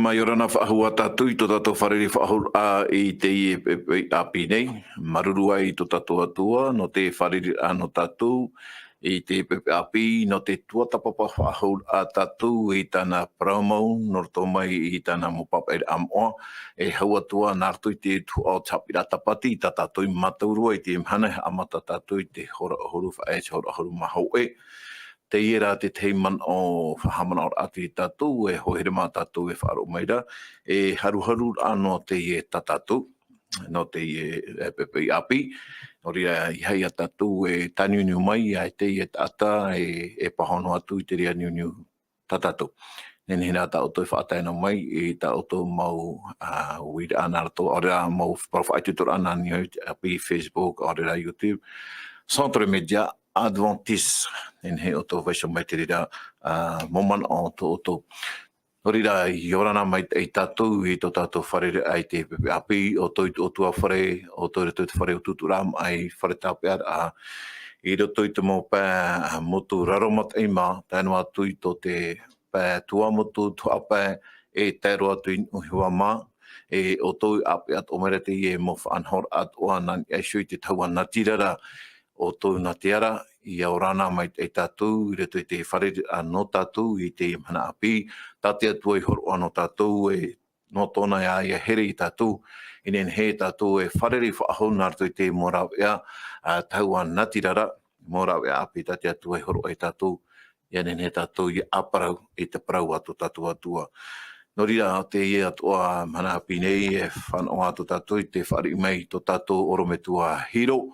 Maiorana whaahua tatou I to tatou wharere faauruahia I Teie HAAPIIRAA nei. Marurua I to tatou Atua, no te wharere no tatou, I te HAAPIIRAA no te tuatapapa faahouhia tatou I tana promo, no to mai I tana mopapa I amoa, e hauatua nārtu I te HAAPIIRAA SABATI, ta tatou I mataurua I te mhana amata tatou I te hora ahuru whae, hora ahuru mahaue. Teie rā te teiman o whahamana o ati tatou, e hohere mā tatou e whaaro maira, e haru ano teie tatou, no teie HAAPIIRAA, no ria I hei a tatou e taniuniu mai, ai teie taata, e pahono atu I te ria niuniu tatou. Nene hina ta outou whaataina mai, e ta outou mau wira ana rato, ora mau whaitutor ana ni api Facebook, ora YouTube, Centre Media, Adventist, en he outou vai mai te rira moman o to outou. No rira I orana mai e tatou I to tatou wharere ai te HAAPIIRAA o toi o tua whare, o toi te whare o tuturam ai whare tāpeara I roto I te mo pā motu raromat e mā, tēnu atu I to te pā tuamotu tuapae e tēro atu I uhua mā, e o toi ape at o mere te I e mo whaanhor at o anan e shui te taua natirara o tō na te ara, I aorana mai e tātou, I reto I te wharere no tātou, I te mana api, tātea tua I horo ano tātou, e no tōna ia here I tātou, I nen he tātou e wharere whaahau nārtu I te morawea, taua natirara, morawea api tātea tua I horo e tātou, I nen he tātou I aparau, I te parau atu tātou atua. No rira te ie atua mana api nei, e whanau atu tātou, I te whare mai to tātou orometua hiro,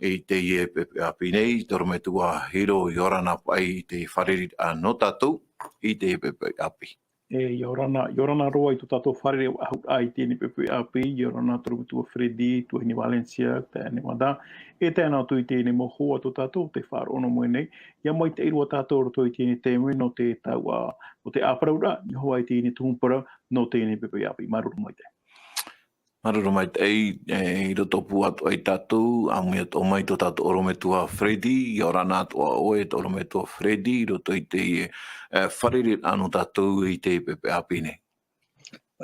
I te ie HAAPIIRAA nei, toro me tua hiro I orana pai te whareri no tātou I te HAAPIIRAA. Yorana roa I to tatou wharere ai tēne HAAPIIRAA, Yorana toro tua Fredi, tua hini Valencia, tēne mada, e tēnā tui tēne mo hoa to tatou te whārono moe nei, ia mai te irua tatou roto I tēne tēmue no te taua, o te āparaura, I hoa I tēne tūmpara no tēne HAAPIIRAA, maruru mai te. Maruru mai tei, I roto pu atu ai tātou, amui atu o mai to tātou orometua Fredi, I orana atu a oe to orometua Fredi, I roto I te wharere anu tātou I te HAAPIIRAA nei.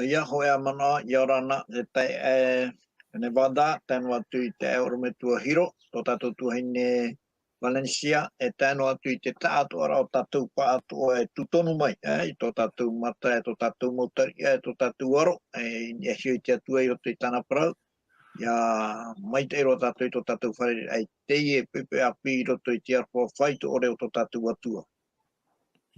Ia hoa mana, I orana te tai ne wada, tēnu atu I te orometua hiro, to tātou tuahine Valencia, e tēnu atu I te tātou ara o tātou pa atu e tutonu mai, I to tātou mata, e to tātou motari, e to tātou aro, e hioi te atua I roto I tāna parau, ia mai te ero tātou I to tātou wharere ai teie HAAPIIRAA I roto I te arpo whai to ore o to tātou atua.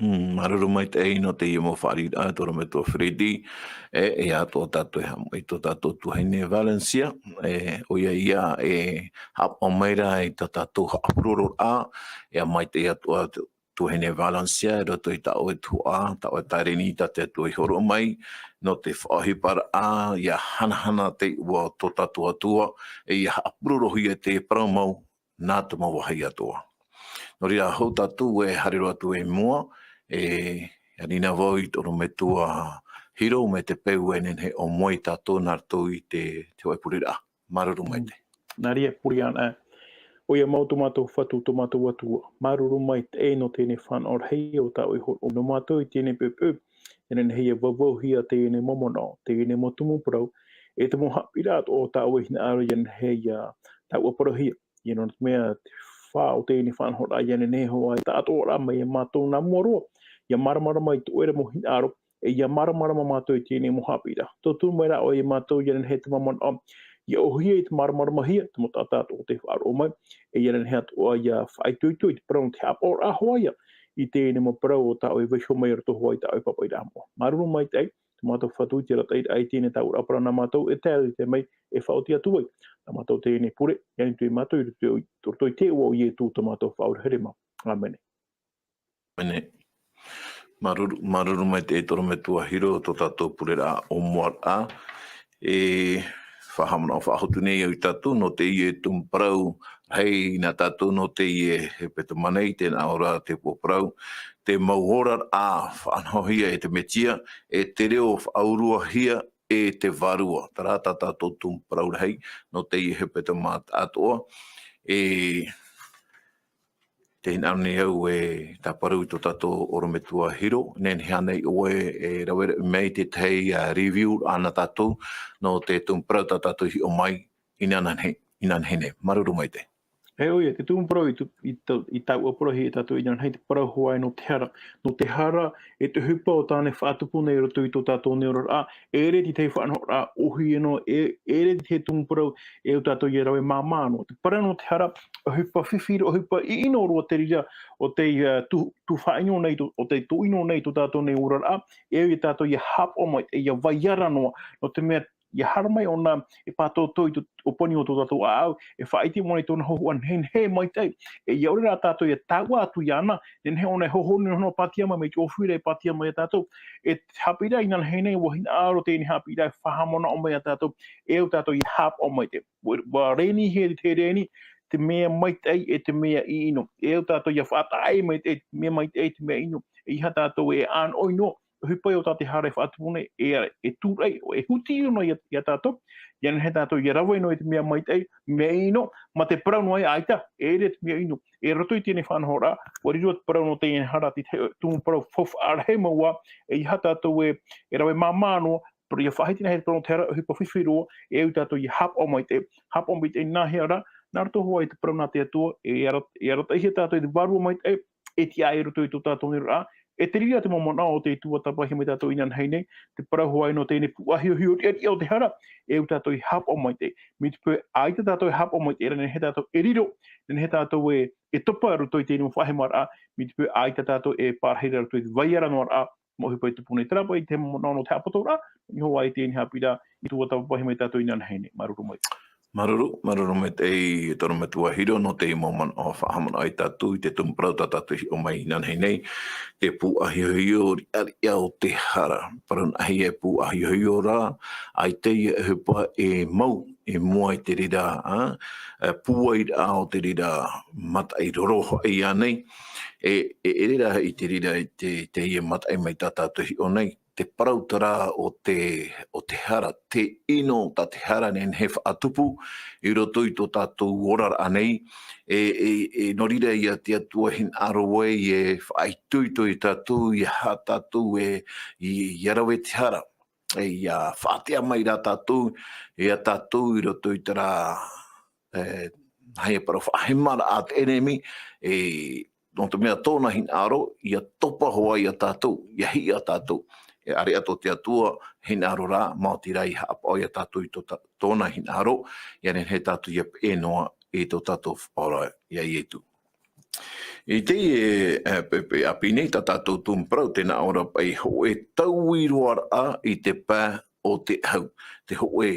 Maruru mai te no te mo wharira, toro me to Fredi, e ato tātou I to tātou tuhaine Valencia, ia hapa meira I to tātou haapuroro e mai te ato tuhaine Valencia, roto I tau e tua, tau e tareni ta te atu I horo mai, no te whaahipara ia hanahana te ua to tātou atua, ia haapurorohia te promo nā te mawahai atua. No ria hou tātou e harero atu e mua, anina voi toro me tua hiro me te peu enen he o moi tātou nārtou I te HAAPIIRAA. Maruru mai te. Nāria puriana, o ia mau tomato whatu tomato atua, maruru mai te no tēne faanahohia o tau I horo, no mātou I tēne pepe, enen hei faauruahia tēne momono, tēne mo tumu parau, e te mo HAAPIIRAA o tau e hinaaro ien hei tautapaparaa, ien o mea whao tēne faanahohia ien neho ai tātou rama e mātou nā muaroa, ia maramara mai tu ere mo hinaaro, e ia maramara ma mātou I tēne mo HAAPIIRAA. Tō tū mai rā o e mātou ien he te mamon o, ia ohia I te maramara mahia, te mo tātātou o te whaaro mai, e ien he atua ia whaituitui, te parau te oraraa I tēne mo parau o tau e waisho mai rato hoa I tau e papaira mo. Maruru mai te mātou whatu te rata ai tēne tau rapara na mātou e tēle te mai e whaotia tuai. Na mātou tēne pure, iani tui mātou I toi te ua o ie tū ta mātou faauruahia ma. Amene. Mene. Maruru mai te toro me tua hiro to tātou purera o moara, e whahamana o whahotu nei au tātou no te ie tumparau, hei nā tātou no te ie hepetoma nei, tēnā ora te pōparau, te oraraa faanahohia e te Mesia, e te reo faauruahia e te Varua, tarata tātou tumparau hei, no te ie hepetoma Atua, e te hinaaro ni au e ta parau to tatou orometua hiro, nen hanei oe e rawere mei te tei review ana tatou, no te tumprau tatou hi o mai, inan hene, maruru mai te. E oia, te tūmu parau i tau apurahi e tātou inan hei te parau hoai no te hara. No te hara, e te hupa o tāne whaatupu nei roto i tō tātou nei oraraa. E re ti tei whaanohora ohi e no, e re ti te tūmu parau e o tātou i rawe māmāno. Te parau no te hara, o hupa whiwhiri, o hupa i ino roa te rira, o te tu whaino nei, o te tu ino nei tō tātou nei oraraa. E o i tātou i hap o mai, e i a vaiara noa, no te mea ia haramai ona e pātou toi o poni o tō tātou au, e whaiti mone tōna hohuan hen he maitai, e ia ore rā tātou ia tāua atu i ana, nen he ona e hohoni hono pātiama me te ofire e pātiama e tātou, e HAAPIIRAA inan heinei wa hinaaro tēni HAAPIIRAA whahamona o mai a tātou, e o tātou i hap o mai te, wa reni he te reni, te mea maitai e te mea i ino, e o tātou ia whaatai mai te mea maitai te mea ino, e iha tātou e an oino, hupai o tāte hare whaatupune e tūrei o e huti ino i a tātou. Ian he tātou i rawa ino i te mea maitai, mea ino, ma te parau no ai aita, e re te mea ino. E roto i tēne whanahora, warirua te parau no te ien hara ti tūmu parau fof arhe maua, e iha tātou e rawe mamāno, pero ia whahitina he parau te hara, hupa whiwhiroa, e au tātou i hap o maite nā heara, nā roto hoa i te parau nā te atua, e arata ihi tātou i te Varua maite, e ti ai roto i tō tātou nira, e te rira te momona o te tuatapahi me tātou inan heinei, te parau no tēne puahiohio i o te hara, e u tātou i hap o mai te. Mi te pui aita tātou i hap o mai te, nen he tātou e riro, nen he tātou e topa aruto i tēne mwhahe mara, mi te pui aita tātou e pārheira aruto i te vaiara no ara, mo hipai te pune trapa i te momona no te hapatora, ni hoa i tēne HAAPIIRAA i tuatapahi me tātou inan heinei, maruru mai. Maruru me te e tono me tua hiro no te moman o whahamana ai tātou i te tumprau tātou hi o mai nan hei nei te puahiohio ari au te hara parun ahi e puahiohio rā ai Teie e hupa e mau e mua i te rira puai au te rira matai roroho i anei e rira i te rira i te Teie matai mai tātou hi o nei te parau-tia o te hara, te ino ta te hara nen he whaatupu, i roto i tō tātou oraraa nei, e norira i a te atua hinaaro wei e whaituito i tātou, i ha tātou i arawe te hara, e i a whaatea mai rā tātou, e a tātou i roto i tara hei parau whahemara a te enemi, no te mea tōna hinaaro, i a topa hoa i a tātou, i a hi a tātou, e are ato te atua hinaaro rā, Māoti rai haapa o ia tātou i tōna hinaaro, ia nen he tātou ia e noa i tō tātou whaora ia i etu. I Teie pepe api nei tā tātou tūmprau tēnā ora pai ho e tauiroara i te pā o te hau, te ho e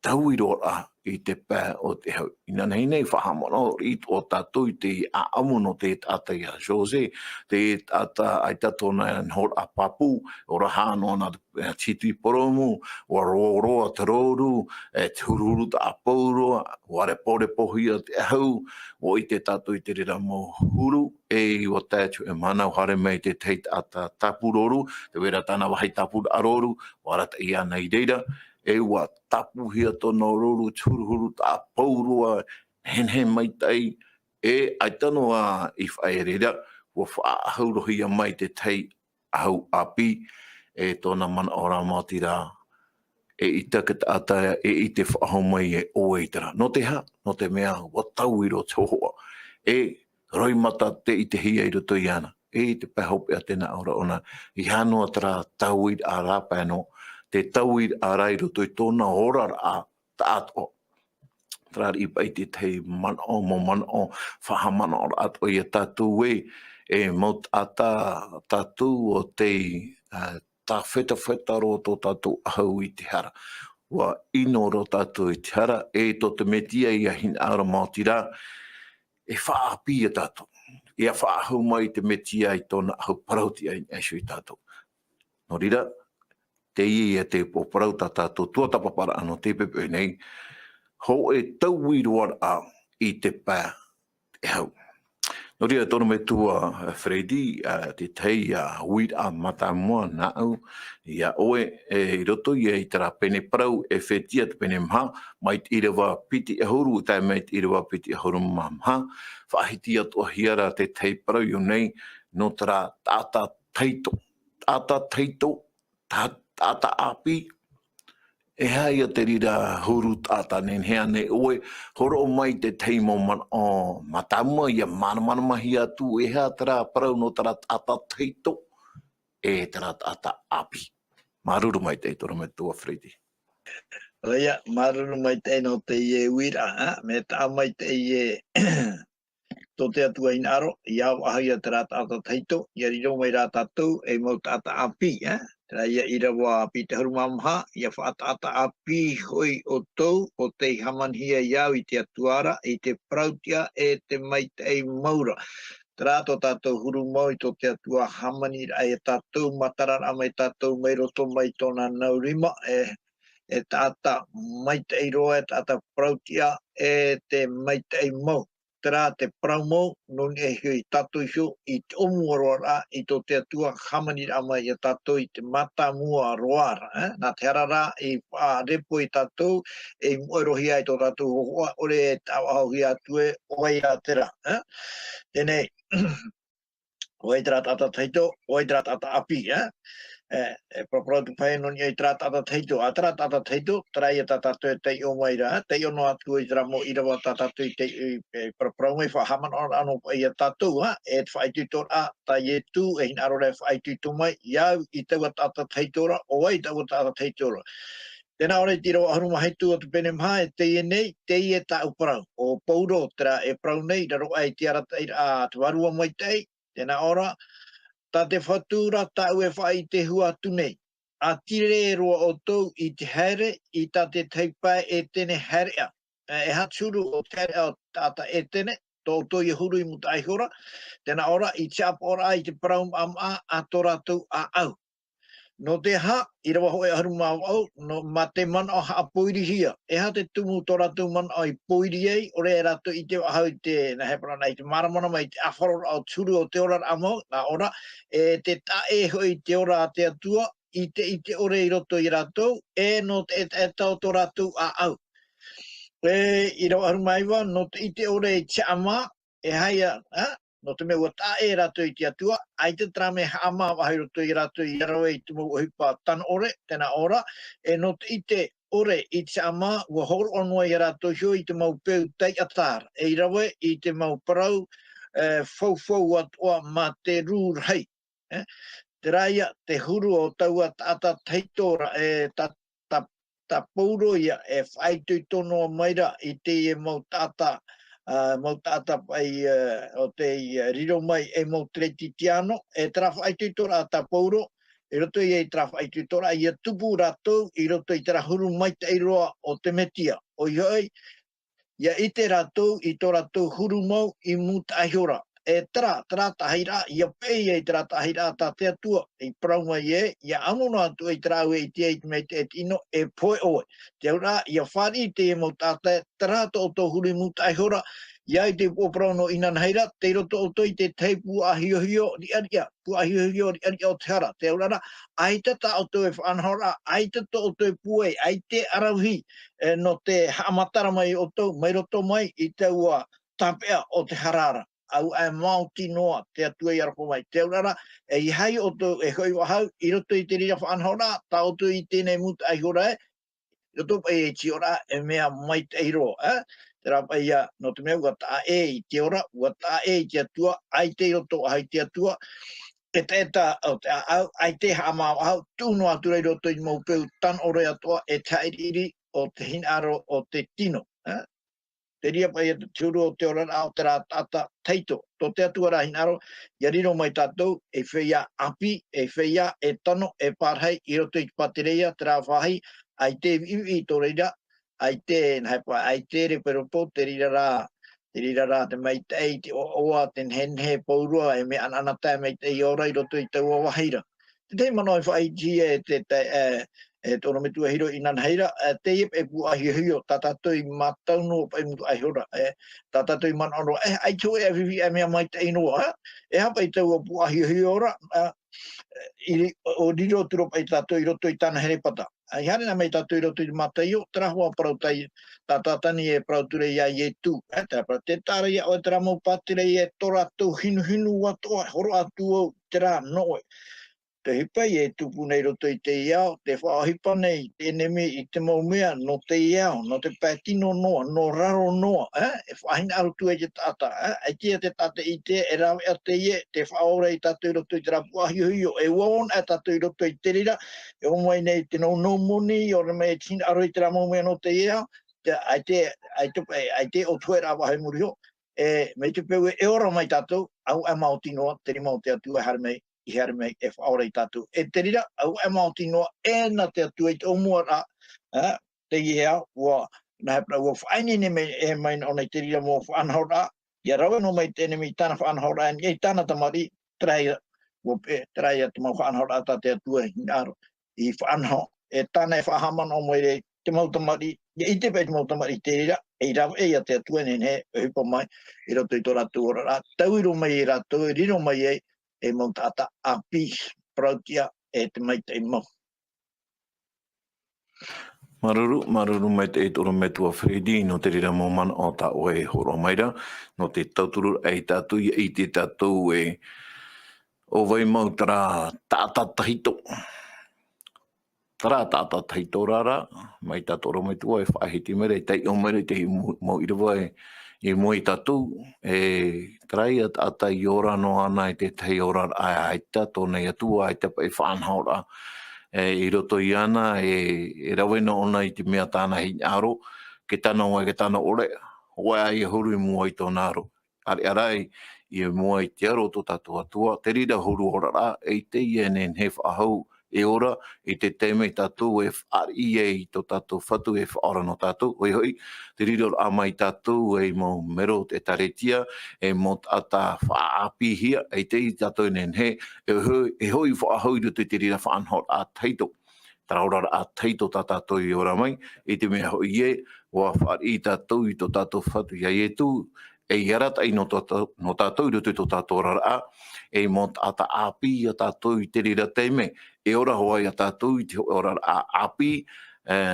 tauiroara i te pā o te hau. Ina nei nei whahamana i tō tātou i te aamuno te taata i a Jose, te taata ai tatona an hor a papu, o rahano na titui poromu, o roa te roru, te hururu ta apaurua, o are pore pohia te hau, o i te tātou i te rira mo huru, e o tātu e manau hare mei te tei taata tapuroru, te wera tāna wahi tapur aroru, o arata i ana i reira, e ua tapuhia tōna roru, turuhuru ta apaurua, hen maitai, e aitano a i whae reira, ua faahouruahia mai te tei ahau api, e tōna mana ora Māoti rā, e i taka taata e i te whaahau mai e oeitara. No te ha, no te mea, wa tauiro tohoa, e roimata te i te hia i roto i ana, e te pahope a tēnā ora ona, i hanua tara tauid a rāpano, te tauid a rai roto i tōna oraraa tāto. Trar i pai te tei manao mo manao whahamana ora ato i a tātou e mo tātou o te tā wheta ro tō tātou ahau i te hara. Wa ino ro tātou i te hara e tō te Mesia i a hinaaro Māoti rā e whaapia tātou. E a whaahau mai te Mesia i tōna ahau parau-tia i asu i tātou. No rira, Teie i a te parau tātou tuatapaparaa no te pepe nei, ho e tauiroara i te pā e hau. No ria tono me tua Freddy te Teie wit a matamua na au ia oe e roto ia I tera pene parau Ephesia te pene mha mai Irava piti e huru tai mai Irava piti e huru mamha whahiti atu ahiara te tei parau yo nei no tera taata tahito taata api e hai te rira huru tata nen hea ne oe horo mai te teimo man o matamua ia mana mahi atu e hea tera parau no tera tata tahito e tera tata api. Maruru mai te toro me tua Freddy. Ia, maruru mai te no Teie wira, me tā mai Teie tō te atua hinaaro, iau ahia tera tata tahito, ia riro mai rā tatou e mau tata api, tera ia Irava api te harumamha, ia faataata api hoi outou, o te hamanihia iau I te atuara, I te parau-tia e te maitai maura. Tera tō tatou huru mau I tō te atua hamanihia e tatou matarara mai tatou mai roto mai tōna naurima, e taata maitai roa, e taata parau-tia e te maitai mau. Tera te parau mau, noni e hui tatou iho I te omu oraraa I tō te atua hamanihia mai e tatou I te matamua roara. Nā te harara I repo I tatou, e muerohia I tō tatou hohoa, ore e faahouhia atue, oai a tera. Tēnei, oai tera tata tahito, oai tera tata api, proprio tu pai non I tera tata tahito, a tera tata tahito, tera ia tata te Teie o maira, Teie o no atu I tera mo Irava tata te proprio mai whahaman on ano ia tatou, e te whaitutora, Teie tu, e hinaaro re whaituto mai, iau I teua tata tahitora, oai teua tata tahitora. Tēnā ore tiro aharu mahaitu o te pene mha e Teie nei, Teie ta uparau. O pauro tera e parau nei, raro ai te ara te Varua maitai, tēnā ora, ta te whatura tau e whai te hua atu nei. A tire roa outou I te haere, I ta te teipai e tene haerea. E hatsuru o te haerea o tata e tene, tō outou I huru I mutaa ihora, tēnā ora I te apora I te parau ama a tō rātou a au. No te ha, Irava hoi aharu mau au, no ma te mana o HAAPIIRAA. E ha te tumu tō rātou mana o I poiri ei, ore e rātou I te ahau te, na hepara nei, te maramana mai te awharora o turu o te ora amau, nā ora, e te tae hoi te ora a te atua, I te ore I roto I rātou, e no te tau tō rātou a au. E Irava aharu maiwa, no te ore I te ama, e haia, no te mea ua tae rātou I te atua, ai te trame hama wahai roto I rātou I arawe I tumu uhipa tan ore, tēnā ora, e no te ore I te ama, ua horo onua I rātou hio I te mau peu tei atāra, e irawe I te mau parau, fau atua ma te rūrhei. Te raia, te huru o taua taata tahitora, e ta pauro ia, e whaitui tono maira I te mau tata, mau tata pai o te riro mai e mau treti tiano, e trafa aitu tora a ta pauro, e roto I trafa aitu tora, I tupu ratou, I roto I tera huru mai te roa o te Mesia. O ioi, ia I te ratou, I tō ratou huru mau I mutaa ihora. E tera tahira, ia pei e tera tahira ta te atua, I parau mai ia amono atu I trau e te mei te ino, e poe oe. Te ura, ia whari te mau tata, tera to o huru mutaa ihora, ia I te poprauno inan heira, te roto o toi te teipu ahiohio di aria, pu ahiohio di aria o te hara. Te urara, ai te ta o toi whanhora, ai te to o toi pue, ai te arauhi, no te hamatara mai o toi, mai roto mai I te ua tapea o te harara. Au ai mauti noa te atua I arako mai. Te urara, e I hai o toi e hoi wahau, I roto I te rira whanhora, ta o toi I tēnei muta ihora roto pai e ti ora e mea mai te iro, Te rapa ia, no te mea ua tae I te ora, ua tae I te atua, ai te roto ai te atua, e te eta o te au, ai te hama au, tūno atu rei roto I mau peu tan ore atua, e tairiri o te hinaaro o te tino. Te ria pai te tūru o te ora o te rā tata tahito. Tō te atua rā hinaaro, ia riro mai tātou, e whea api, e whea, e tano, e pārhei, I roto I patereia, te rā whahi, ai te iwi tō reira, ai te, ai te reperopo, te rira rā te maitai, te oa, te henhe paurua, e me ananatai maitai ora I roto I taua wahira. Te te mano I whai jie, Tono me tua hiro inan heira, Teie e pu ahihio, tatou I matau no pa imu ahihora, tatou I man ono, ai tu e vivi e mea maitai no, e hapa I tau pu ahihio ora, o diro turo pa I tatou I roto I tana here pata. Ai hane na mei tatou I roto I matai o, trahua parau-tia, tatatani e parau-ture ia I e tu, te tara ia o e tera mau patire I e tora tau hinu watoa, horo atu o tera noe. Te hipa I e tupu nei roto I te iao, te whaohipa nei, te enemi I te maumea, no te iao, no te pētino noa, no raro noa, e whahina arutu e te taata, e tia te taata I te, e rawe a Teie, te whaore I tatou I roto I te rapu ahihio, e waon e tatou I roto I te rira, e omai nei te no moni, o me tina aro I te maumea no te iao, ai te o tuera wahe muriho, me te peu e ora mai tatou, au e mauti noa, te ri mauti atu e harmei, I here me e whaore I tātou. E te rira, au e mauti noa, e na te atu e te omua rā, te iea, ua, na hepra, ua whaini ne me e mai o nei te rira mō whanau rā, ia rawe no mai tēne mi tāna whanau rā, e tāna tamari, traia, ua pe, traia te mau whanau rā tā te atu e hinaaro, I whanau, e tāna e whahaman o mai rei, te mau tamari, I te pēti mau tamari te rira, e rawe e a te atu e ne e hupa mai, I roto I tō rātu ora rā, tauiro mai I rātu, riro mai e mau taata api parau-tia e te maitai mau. Maruru mai te eitoro me tua Fredi no te rira mō mana o ta o e horo maira no te tauturu ei tatou I te tatou e o vai mau tara taata tahito. Tara taata tahito rara mai tatoro mai tua e whaahiti mere tei o mere te mau Irava e mo I tatou e trai at ata ihora no ana I te tei ora ai tato nei atua ai te pa I whanhaora I roto I ana e rawe no ona I te mea tāna hinaaro ke tana o ke tana ore hoa ai huru I mua I tōna aro arai I mua I te aro tō tatou atua te rira huru oraraa e Teie nen he whaahou e ora I te teime tatou e whaari e tō tatou whatu e whaora no tatou hoi te riro a mai tatou e mo mero te taretia e mo ata whaapihia e te I tatou nen he e hoi whaahoi te rira whaanhot a tahito Traurara a tahito ta tatou I ora mai I te mea hoi e wa whaari tatou I tō tatou whatu ia e tu e iarata I no tatou I tō tatou rara e mo ata api a tatou I te rira teime e ora hoa I a tatou I te ora a api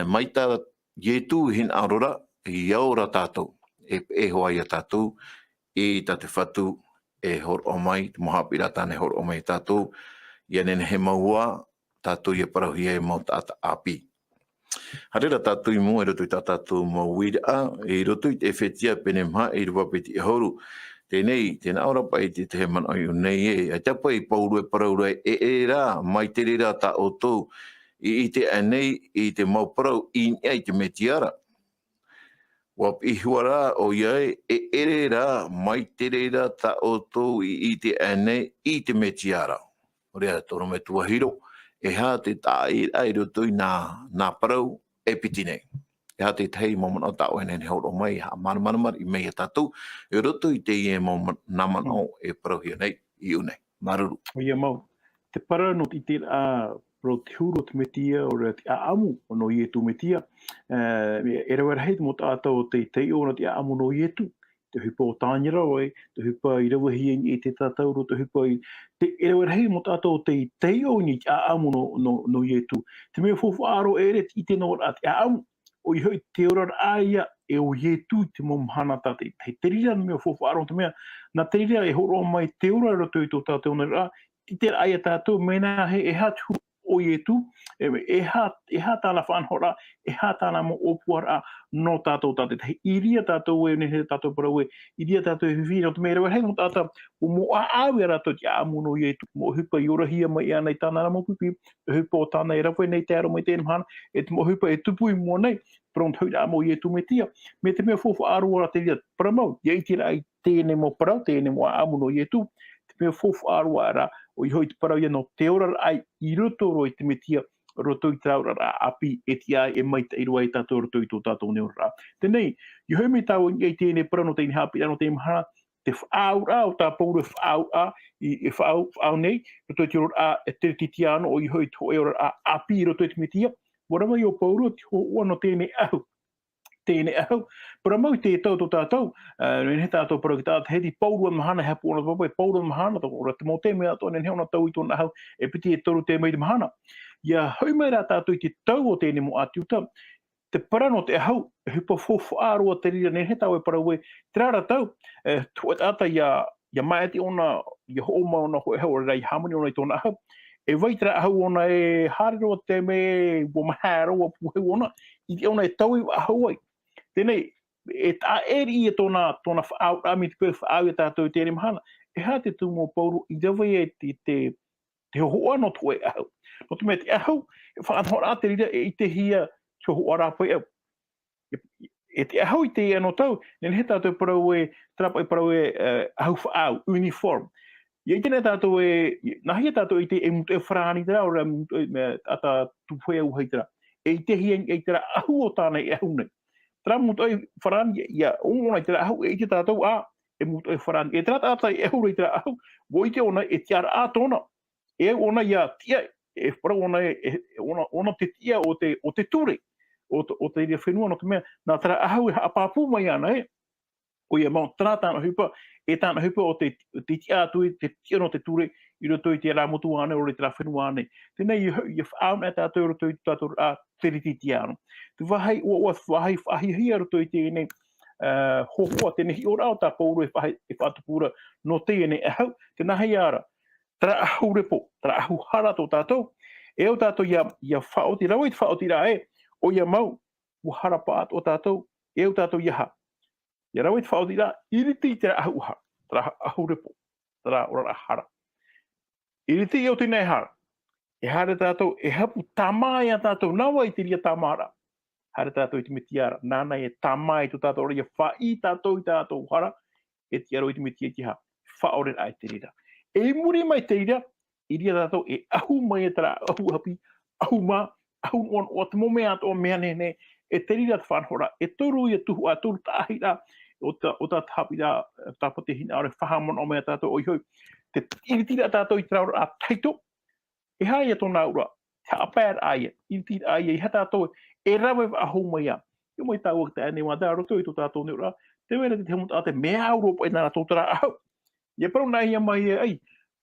maita ietu hinaaro I aora tatou e hoa I a tatou I tate whatu e hor o mai te mohapira tāne hor o mai tatou ia nene he maua tatou I parau-tia e mau tata api Harera tatou I mua e roto I tatou mauira e roto I te Ephesia pene maha e Irava peti e horu Tenei, tēnā ora pai te he mana o nei a tapa I pauru e paraura e rā, mai te rira ta outou, I te anei, I te mau parau, I te metiara. Wap I huara o iai, ere rā, mai te rira ta outou, I te anei, I te metiara. Rea toro me tua hiro, e hā te tā I roto I nā parau e piti nei. E ha te tei momana o tau e nene horo mai ha manamar I mei a tatou e roto I Teie naman o e parau-hia nei I unei. Maruru. O ia mau. Te para no I te a pro te huru te metia o re te a amu o no ietu metia. E rewa hei mo tāta o te tei o no te a amu no ietu. Te hupa o tāngira oi, te hupa I rawahia I te tātauro, te hupa I... E rewa hei mo tāta o te tei o ni te a amu no ietu. Te mea fofu aro e re I te no a te a amu. O I hoi te ora aia e o ietu te momhana tate. He te rira mea fofu aro te mea. Nā te rira e horo mai te ora roto I tō tātou nei rā. I te aia tātou mena he e hatu o ietu. E ha tāna whanhora, e ha tāna mo opuara no tātou tate. He iria tātou e ne he tātou parau e. Iria tātou e whiwhira o te mea. Rewa hei mo tātou o mo aawe rato te aamu no ietu. Mo hupa I orahia mai ia nei tāna ramo pipi. E hupa o tāna e rawe nei te aro mai tēnum hana. E te mo hupa e tupu I mua nei. Pronto hui amo ietu me tia. Me te mea fofu aroa te ria paramau. Ia I tira ai tēne mo parau, tēne mo aamu no ietu. Te mea fofu aroa ara o I hoi te parau ia no te ora ai I roto roi te me tia roto I traura ra api e ti ai e maita I rua I tātou roto I tō tātou neo ra. Tenei, I hoi me tāu I tēne parau no tēne HAAPIIRAA no tēne mahana te faauruahia o tā pauru e faauruahia I faau nei, roto I te ora e te titiano o I hoi te hoi ora a api I roto I te me tia. Wara mai o pauru ti ho ono tēne ahu. Tēne ahu. Para mau te tau to tātou, he tātou para ki tātou, he ti pauru an mahana, hapu ona papai, pauru an mahana, tō ora te mo te mea tō, he ona tau i tōna ahu, e piti e toru te mai te mahana. Ia hau mai rā tātou i te tau o tēne mo ati uta, te parano te ahau, he pa faauruahia te rira, ne he tau e parau e, te rara tau, tuatapapa ia mai ati ona, ia hooma ona ho e hau, ora rai hamani ona i tōna ahau, e vai te rā ahau ona e hārero te me, o maharo, o puheu ona, i te ona e tau i ahau ai. Tēnei, e tā eri i tōna whaauruahia, mi te pēr whaauruahia tātou i tēne mahana, e hā te tumu o pauru, i dawai e te hoa no tō e ahau. No te mea te ahau, e whaanhora te rira, e i te hia, te oraraa pai au. E te ahau i te ia no tau, nen he tātou parau e, trapa e parau e ahau whaau, uniform. Ia i tēnei tātou e, nahi tātou i te e mutu e wharaani tera, ora mutu e mea ata tuwhea uhai tera. E i te hia i tera ahu o tāna e ahau nei. Tera mutu e wharaani, ia ongona i tera ahau, e i te tātou a, e mutu e wharaani. E tera tātou e ahau i tera ahau, wo i te ona e tiara a tōna. E ona ia tia, e parau ona e, ona te tia o te ture. O te iria whenua no te mea, nā tera ahau e haapapu mai ana e. O ia mau tana tāna hupa, e tāna hupa o te tia atu, te tia no te ture, i roto i te rā motu ane, o le tera whenua ane. Tēnei i whaau nā tātou roto i tātou a teriti tia anu. Te wahai, wahai whahihia roto i tēnei hohoa, tēnei ihora o tā pauru e whaatupura no tēnei ahau, tēnei ara. Tera ahau repo, tera ahau hara tō tātou, e o tātou ia whaoti rawa i te whaoti rā e, o ia mau, u harapa atu o tātou, e o tātou ia ha. Ia rawa i te whaoti rā, iriti i tera ahau ha, tera ahau repo, tera oraraa hara. Iriti i o tēnei hara, e hara tātou, e hapu tamai a tātou, nawa i te ria tamara. Hara tātou i te metiara, nāna e tamai tō tātou, ora ia whai tātou i tātou hara, e te aro i te metia ki ha, whaore rā i te rira. E muri mai te rira, i ria tātou e ahu mai e tera ahu hapi, ahu mā, ahu on o te mome ato o mea nene, e te rira te whanhora, e toru i a tuhu a toru tāhira, o tā HAAPIIRAA Sabati hinaaro e whahamon o mea tātou o ihoi. Te iritira tātou i tera a tahito, e hai a tōna ura, te HAAPIIRAA, iritira ai, i ha tātou e rawe ahu mai a. I mai tāua ki te ane wā tā roto i tō tātou ni ura, te wera te mutaa te mea Europa i nāra tōtara ahau. Ia parau nā hia mai e ai,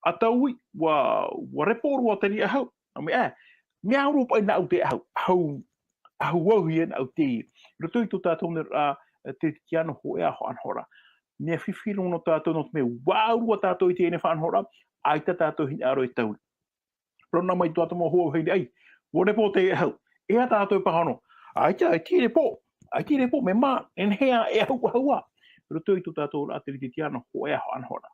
a taui, wa reporu o te ria ahau. A mea Europa i nā au te ahau, ahau hia nā au Teie. Roto i tō tātou ni ura, te tiano ho ea ho anhora. Mea whiwhiro no tātou no te mea wāurua tātou i te ene whanhora, ai ta tātou hinaaro i tauri. Parau nā mai tō mo hoa hei ai, wo repo te ahau, e a tātou i pahano, ai tire po, me mā, en hea e ahau ahua. Roto i tō tātou rā te tiano ho ea ho anhora.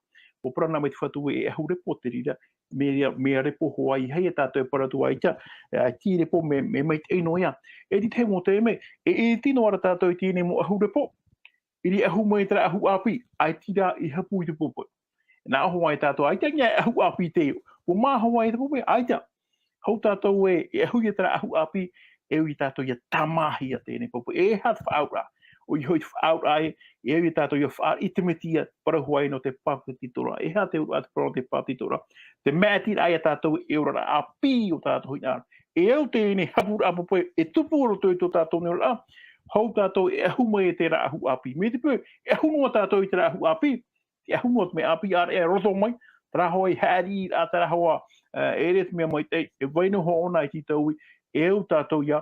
O parau nā mai te whatu e ahau repo te rira, mea repo hoa i hei e tātou e paratu ai tia, tire po me mai te eino ia. E di te mo te me, e tino ara tātou i tēne mo ahau repo. Iri ahu mai tera ahu api, ai tira i hapu i te popo. Nā ahu ai tātou, ai tia ngai ahu api te eo. O mā ahu ai te popo, ai tia. Hau tātou e ahu i tera ahu api, e i tātou i tamahia tēne popo. E hat whaauruahia. O i hoi whaauruahia, e i tātou i whaar i te metia parahuai no te papatitora. E ha te uru atu parau te papatitora. Te mētira ai a tātou e ora api o tātou hinaaro. E au tēne hapur apopo e tupu roto i tō tātou ni ora. Hau tātou e ahu mai e tērā ahu api. Me te pū, e ahu noa tātou i tērā ahu api. Te ahu noa te mea api ar e roto mai. Tērā hoa i hāri a tērā hoa e re te mea maitai. E waino ho ona i titaui. E au tātou ia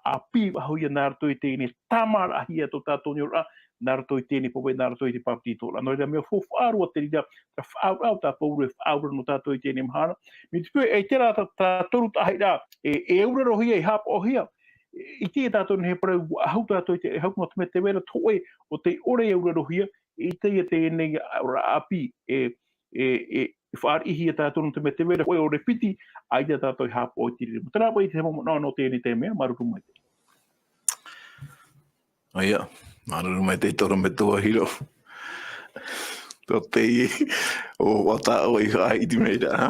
api ahu ia nārato i tēne tamarahia tō tātou ni ora. Nārato i tēne pope, nārato i te papatitora. Nō rea mea whawhaarua te rira. Ka whaarau tā pauru e whaarau no tātou i tēne mahana. Me te pū, e tērā tā toru tahira. E urarohia i hapaauruahia. I te tātou ni he parau ahau tātou i te hau no te me te wera toe o te ore e urarohia i te nei ora api e whaarihi tātou no te me te wera koe o repiti ai te tātou i hāpau i tiri. Tērā pai te momo no tēne te mea, maruru mai te. Aia, maruru mai te toro me tua hiro. Tō Teie o wata o i hai ti meira, ha?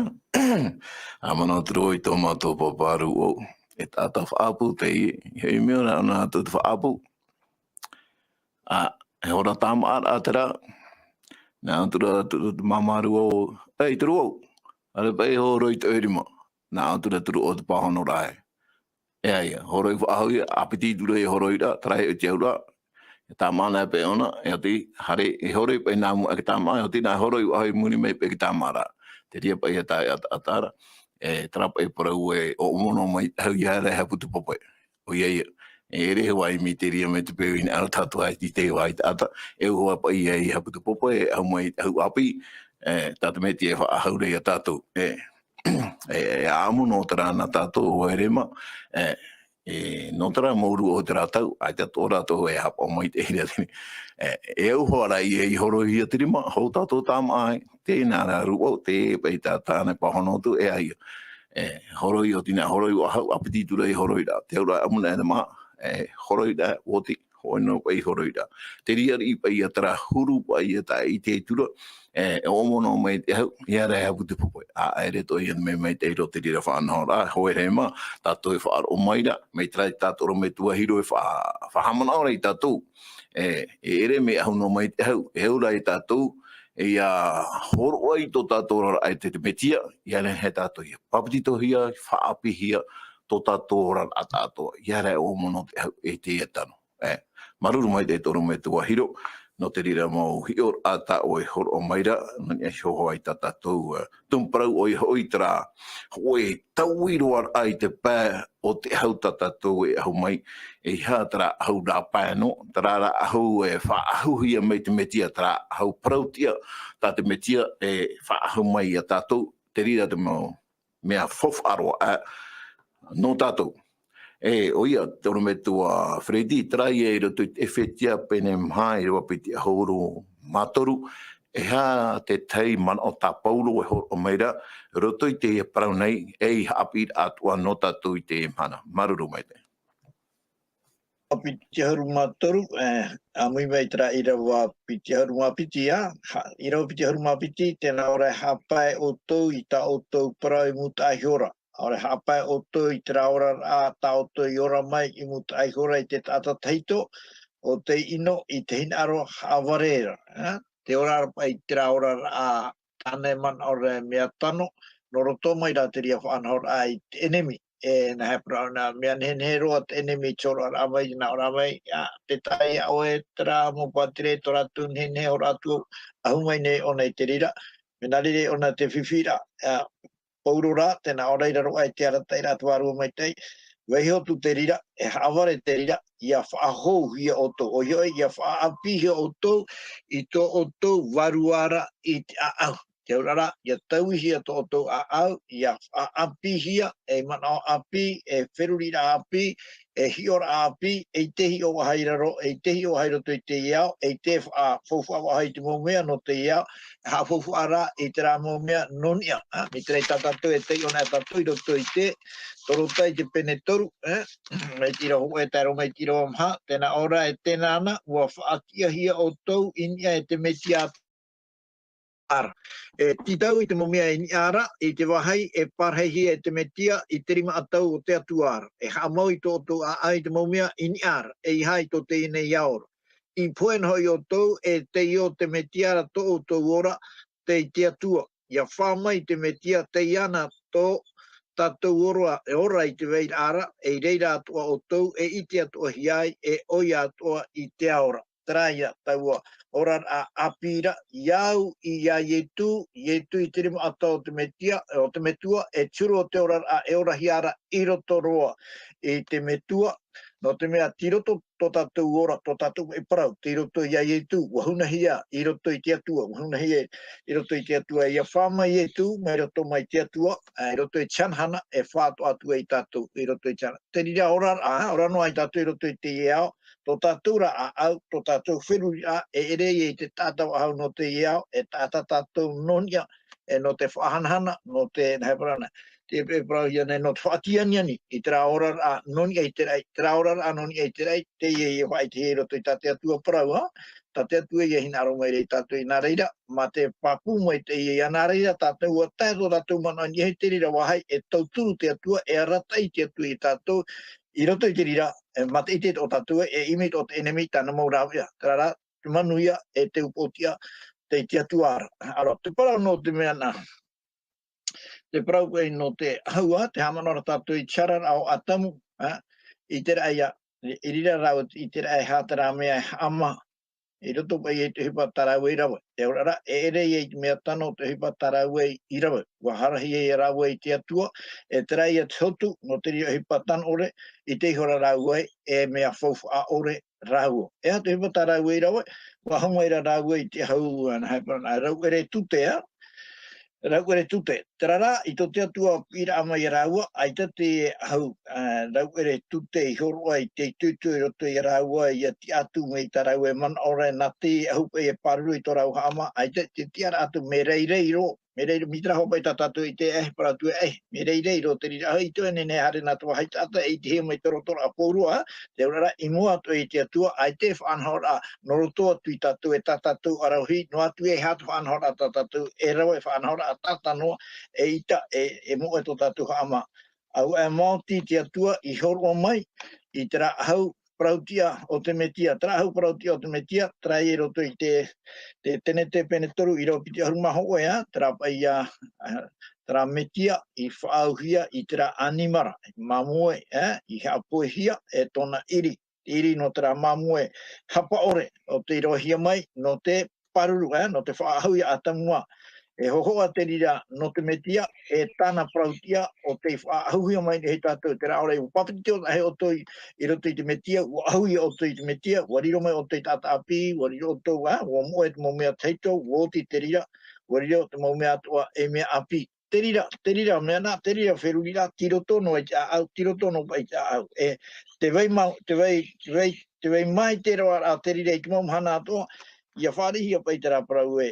Amana tro i tō mātou paparu o. E tātou whaapu Teie, hei mea nā nā tō whaapu. He ora tāma a tera, nā tura mamaru o, ei turu au, are pai ho roi te erima, nā tura turu o te pāhono rai. ia, horoi faahouhia, apiti dure horoira, trai o teura, ta mana pe ona, e ati, hare, e horoi pe namu a ki tama, e ati na horoi ahoi muni mei pe ki tamara. Te ria pa ia tai atara, e trapa e parau e o mono mai, hau ia rea haputu popoe. O ia, e re wai mi te ria me te peu ina ara tatua i te wai taata, e hoa pa ia i haputu popoe, au mai, hau api, tata me te e wha ahau rei a tatou, e amo no tera na tatou o erema, no tera mouru o tera tau, ai te tōra tō e hapa o mai te hira tini. E au hora i e ihorohia tirima, hou tatou tama ai, te nara ruo, te pei tā tāne pahonotu e ai. Horoi o tina, horoi o hau, apiti tura i horoi da, te ura amuna e ma, horoi da, woti, hoi no pei horoi da. Te ria i pei a tera huru pai a tā i te tura, o mono mai te hau, ia rea hapu te pupoe. A ere toi an me mai te iro te rira whanahora, hoi re ma, tātou e whaaro maira, mei trai tātou me tuahiro e whahamana ora i tātou. Ere me au no mai te hau, e ura i tātou, e a horo ai tō tātou rara ai te Mesia, ia re he tātou ia papititohia, whaapihia, tō tātou rara a tātou, ia re o mono te hau e te etano. Maruru mai te toro me tuahiro, no te rira mau hior a tā o e horo o maira, no ni e hoho ai tā tātou tumparau o i hoi tera, o e tauiroar ai te pā o te hau tā tātou e hau mai, e hā tera hau rā pā no, tera rā hau e faahouhia mai te Mesia, tera hau parau-tia, tā te Mesia e faahou mai a tātou, te rira te mau mea whawharoa no tātou. O ia, toro me tua Fredi, trai e roto i Ephesia pene mhai rua piti hauru matoru, e ha te tei mana o tā Paulo e horo meira, roto i te parau nei, e HAAPIIRAA Atua no tātou i te mana. Maruru mai te. Piti hauru matoru, a mui mai tra Irava piti hauru mapiti, Irava piti hauru mapiti, tēnā ora haapae outou i tā outou parau i mutaa ihora. Ora haapae outou i tera oraraa tā outou ihora mai i mutaa ihora i te taata tahito, o te ino i te hinaaro haavare. Te oraraa pai tera oraraa tāne man ora mea tano, no roto mai rā te ria whanahora ai te enemi. Na hepra ona mea nehe roa te enemi toro arawai na orawai te tai o e tera mo patire tora tu nehe ora atu ahumai ne ona i te rira. Mena rire ona te whiwhira paurora, tēnā oraira roa e te arataira atu Varua maitai, weihotu te rira, e haavare te rira, ia faahouhia outou, o hioi ia faapihia outou, i tō outou varuara i te aau. Te urara, ia tauhia tō outou aau, ia faapihia, e mana o api, e wherurira api, e hiora api, e tehi o wahairaro, e tehi o wahairo tui te iau, e te whauwha wahai te mōmea no te iau, haafofu ara i te rā mōmea nonia. Mi terei tātou e tei ona e tātou i roto i te, toro tai te pene toru, mei tira ho e taro mei tira o mha, tēnā ora e tēnā ana, ua whaakiahia o tau, inia e te Mesia ara. Titau i te mōmea i ni ara, i te wahai e parhehia e te Mesia i te rima atau o te Atua ara. E haamau i tō tō a i te mōmea i ni ara, e i hai tō te ine iaora. I puen hoi o tau e te i o te Mesia ara tō o tō ora, te i te Atua. Ia whamai te Mesia te iana tō tatou ora e ora i te veira ara, e reira atua o tau, e iti atua hiai, e oi atua i te aora. Traia taua ora a apira, iau i a yetu i te rima ata o te Mesia, o te metua, e turu o te ora a e ora hiara i roto roa i te metua, no te mea tiroto tō tatou ora, tō tatou e parau, te roto i a yetu, wahunahia i roto i te atua, wahunahia i roto i te atua, ia whama i etu, mai roto mai te atua, i roto i chanhana, e whātu atua i tātou, i roto i chanhana. Te rira ora noa i tātou i roto i te iau, tō tātou ra a au, tō tātou wheruri a, e ere i te tātou ahau no te iau, e tāta tātou nonia, e no te whahanahana, no te heparana, te parau-tia no te whaatianiani, i te rā ora a nonia i te rei, te rā ora a nonia i te rei, Teie i whai te he roto i tāte atua parau, tāte atua i hinaaro mai rei tātou i nā reira, ma te papu mai te i nā reira, tātou a tātou tātou mana i he te rira wahai, e tauturu te atua, e arata i te atua i tātou, i roto i te rira, mate i te o tātou, e imit o te enemi tāna maurāwia, tarara, te manuia, e te upotia, te atua ara. Aro, te parau no te mea nā. te parau koe no te haua, te hamanora tatou I charar au atamu, I te raia, I rira rau I te rai hātara mea ama, I roto pai e te hipa tarau I rawa. Te orara, ere I te mea tano te hipa tarau I rawa. Wa harahi e rawa I te atua, e te rai te hotu, no te rio hipa tan ore, I te ihora rau e mea fofu a ore rau. E ha te hipa tarau I rawa, wa honga ira rau I te hau, na rau ere tutea, rau ere tute. Tarara, I to te atua pira ama I raua, ai te hau, rau ere tute I horua I te tutu I roto I raua, I te atu mei ta rau e man ore na te haupe e paru I to rau hama, ai te tiara atu me rei ro, me rei mitra hopa I tatatu I te para tu me rei ro, te rira hei tu ene ne hare na tua haitata I te hema I te roto a pōrua, te urara I mua atu I te atua, ai te whanhora no roto atu I tatu e tatatu arauhi, no atu e hatu whanhora tatatu, e rau e whanhora a tata noa, e ita e mo e to tatu hama. Au e Māori te atua I horo mai, I te ra hau parau-tia o te Mesia, tra hau parau-tia o te Mesia, tra I roto I te tene te pene toru I rau piti haruma ho ea, tra pai tra Mesia I faauruahia I te ra animara, mamue, I haapae e tona iri no te ra mamue hapa ore o te irohia mai, no te paruru, no te faahouhia a tamua. E hohoa te rira no te Mesia, e tāna parau-tia o te faahouhia mai he tātou te raore o papiti o he otoi I roto I te Mesia, o ahui o te Mesia, wariro mai o te taata api, wariro o tau, o moe te maumea tahito, o te rira, wariro te maumea Atua e mea api. Te rira mea nā, te rira wherurira, tirotono e te au, tirotono pai te au. E te vei mai te roa a te rira I te maumhana Atua, ia wharihia pai te rā parau e.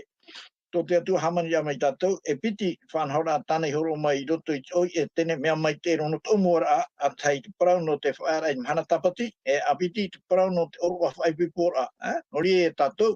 Tō te atua hamanihia mai tātou, e piti whanhora tāna I horo mai I roto I oi e tene mea mai te rono tumu oraraa a tai te parau no te whaera I mhana tapati, e a piti te parau no te orua whaipipora, nori e tātou,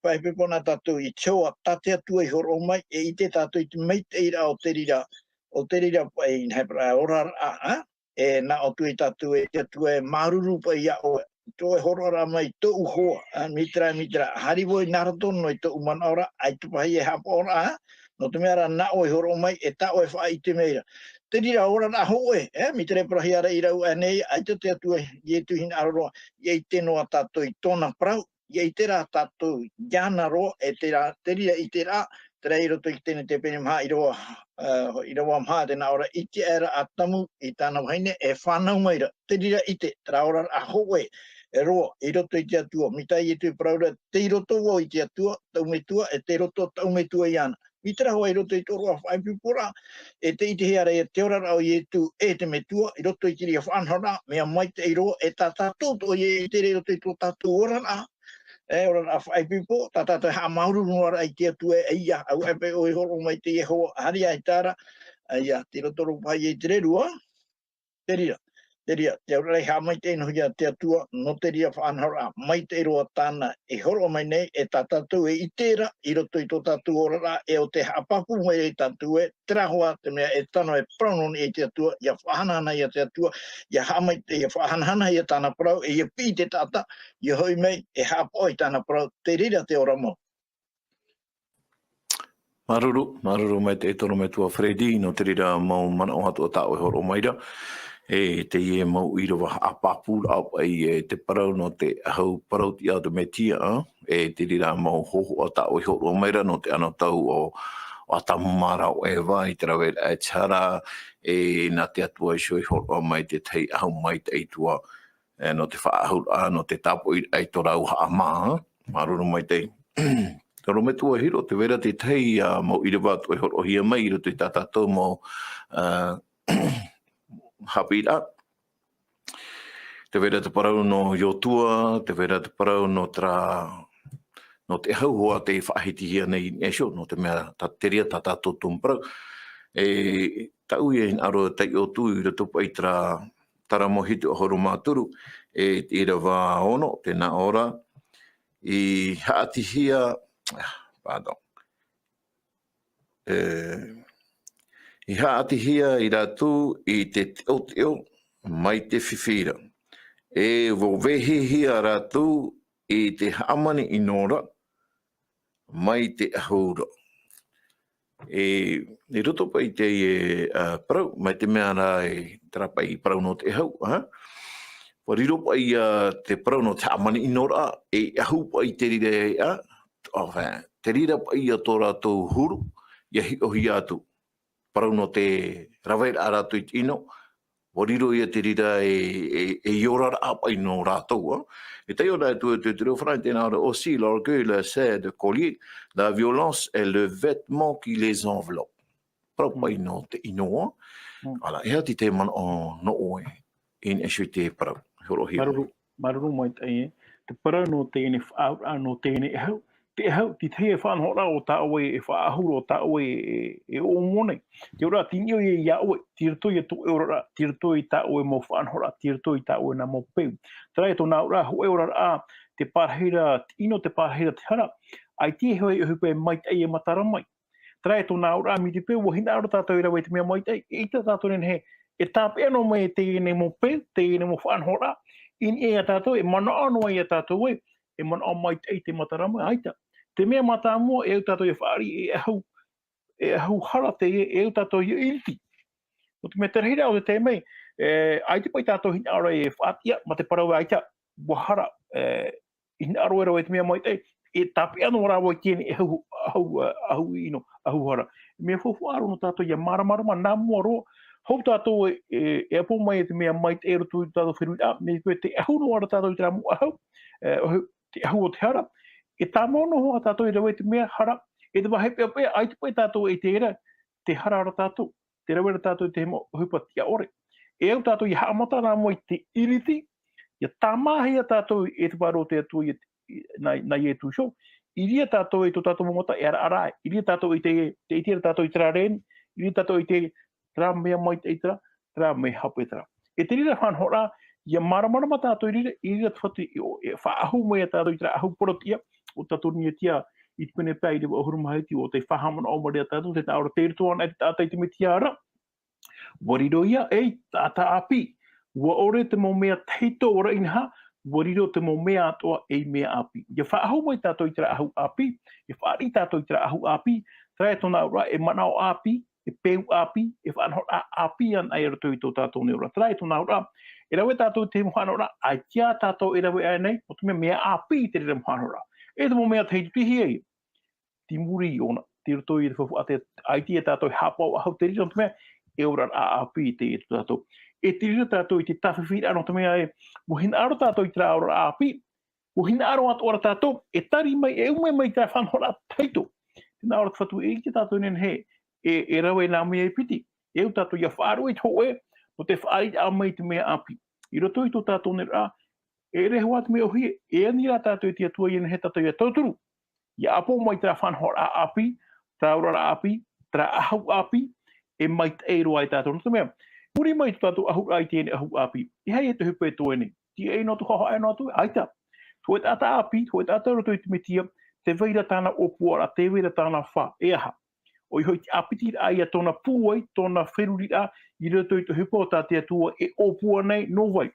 whaipipona tātou I choa tate atua I horo mai, e I te tātou I te meiteira o te rira pai hepra oraraa, e na o tui tātou e te atua e maruru pai ia oe. Tō e horora mai tō uhoa, mitra, hariwo I naratono I tō umanaora, ai tupahi e hapa ora, no te mea na o e horo mai, e ta o e wha I te meira. Te rira ora na hoe, mitra e prahi ara I rau anei, ai te atua I tu hinaaro roa, I te noa tātou I tōna prau, I te rā tātou iana roa, e te rira I te rā, te rei roto I tēne te pene maha I roa maha te nā ora, I te era a tamu, I tāna waine, e whanau maira, te rira I te ora a hoe, e roa, I roto I te atua, mitai tu praura, te roto o I te atua, taumetua, e te roto taumetua I ana. Mitra hoa I roto I tōrua whaipipura, e te ite heara e te ora rao I tu e te metua, I roto I te ria whanhora, mea mai te I roa, e tā tātou to I te re roto I tō tātou orara, orara whaipipo, tā tātou haa mauru nuara I te atua e ia, au epe o I horo mai te hoa, hari ai tāra, ia, te roto ropai I te rerua, te rira. Te rei haa mai te inohia te atua, no te ria whanhora, mai te roa tāna, e horo mai nei, e tā tātou e itera, I roto I tō tātou orara, e o te haapapu mai e tātou e, terahoa, te mea e tano e praunoni e te atua, ia whahanana I te atua, ia haa mai te whahanana I tāna prau, e ia pi te tata, ia hoi mai, e haapo I tāna prau, te rira te ora mo. Maruru mai te toro me tua Fredi, no te rira mau mana o hatu o tāo e horo maira. E Teie mau Irava apapura ai e te parau no te hau parau-tia o te Mesia, e te rira mau hoho o tāo I horo maira no te ano tau o atamumara o Eva I te rawe e tara e na te atua I soi horo mai te tei au maitai tua no te faahouhia no te tapo I torau haama, maruru mai te toro me tua hiro te vera te tei mau Irava tu e horo hia mai iro te tatou mau HAAPIIRAA. Te vera te parau no Atua, te vera te parau no te hauhoa te whaahitihia nei nesho, no te mea tateria tatou tumparau. E tau I hinaaro Teie outou I rato pai tara mohiti o horo māturu, e Irava ono, tēnā ora, I haatihia, I haatihia I ratu I te teo mai te whiwhira. E wo vehihia ratu I te hamani inora mai te ahura. E roto pa I te parau, mai te mea rā e trapa I parau no te hau, Wariro pa I te parau no te amani inora, e ahu pa I te rire te rira pa I a tō rātou huru, ia hikohi atu. Parau no te rawai a rātou I tino, wariro ia te rira e oraraa pa I no rātou. Et d'ailleurs, tu refrain aussi, l'orgueil, c'est de collier, la violence est le vêtement qui les enveloppe. Parau pa I no te inoa, ala, ea ti te man o no oe, in esui te parau. Maruru maitai, te parau no tēne whaauraa no tēne te Teie whanhora o taou e whaahuro o taou e o monei. Te ora tinio e iaue, tirto I to oraraa, tirto I taou e mo whanhora, tirto I taou e na mo peu. Trai to naura ho oraraa, te parheira, ino te parheira te hara, ai te hoi e hupe maitai e matara mai. Trai to naura mi te peu, o hinaaro tātou I rawe te mea maitai, e ta tātou nen he, e tāpe ano mai tēne mo peu, tēne mo whanhora, in e a tātou, e mana ano ai a tātou e mana o maitai te matara mai, aita. Te mea mata mua e au tātou I whaari e ahu hara te e au tātou I ilti. O te mea terhira o te te mei, ai te pai tātou hinaaro e whaatia, ma te parau aita, wahara, hinaaro e rawe te mea maitai, e tāpe ano rawa I tiene e ahu ino, ahu hara. Mea whawhaaro no tātou I a maramarama, nā mua roa, hou tātou e apo mai e te mea maitai e roto I tātou whirui, me te ahu no ara tātou I tera mua ahau, te ahu o te hara, e tā mono hoa tātou I rawe te mea hara, e te wahepe apea, ai te pai tātou e te era, te hara ara tātou, te rawe ara tātou te hupa tia ore. E au tātou I haamata nā moi te iriti, ia tā mahia tātou e te waro te atua nai e tu show, iria tātou e to tātou mongota e ara arai, iria tātou I te itira tātou I tera reni, iria tātou I te tra mea mai te itira, tra mea hapu e tera. E te rira whanhora, ia maramarama tātou I rira te whatu e whaahu mea tātou I tera ahu parau-tia, o tātou nia tia I te pene pēi rewa ahuru mahiti o te whahamana o maria tātou, te tāora te ritoan e te tātai te me tiara. Wariro ia, tāta api, wa ore te mo mea tahito ora inha, wariro te mo mea atua e mea api. Ia whaahu mai tātou I tera ahu api, ia whaari tātou I tera ahu api, trai tona ora e manao api, e peu api, e whanhora api an ai rato I tō tātou ne ora. Trai tona ora, e rawe tātou te whanhora, ai tia tātou e rawe ai nei, o te mea api I te rira whanhora. E te mo mea tahito pihi ei. Ti muri ona, te roto I te whafu a te aiti e tātou hapau ahau te rira, o te mea, e ora a api te e tātou. E te rira tātou I te tawhiwhiri ano te mea e, mo hinaaro tātou I te ra ora a api, mo hinaaro atu ora tātou, e tari mai, e ume mai tā whanhora tahito. Tēnā ora te whatu e te tātou nen he, e rawe nā mea I piti, e au tātou ia whaaru e toe, mo te whaari a mai te mea api. I roto I tō tātou nen ra, e reho atu me ohie, e anira tātou I te atua I he tātou ia tauturu. Ia apo mai tera whanhora a api, tera ora api, tera ahau api, e mai te roa I tātou. Nō mea, muri mai tātou ahu ai tēne ahu api. I hei e te hupe tō ene. Ti e no tu haha e no tu, aita. Tō e tāta api, tō e tāta roto I te metia, te veira tāna opuara, te veira tāna wha, e aha. O I hoi te apiti ai a tōna pūai, tōna wheruri a, I roto I te hupe o tāte atua e opua nei, no vai.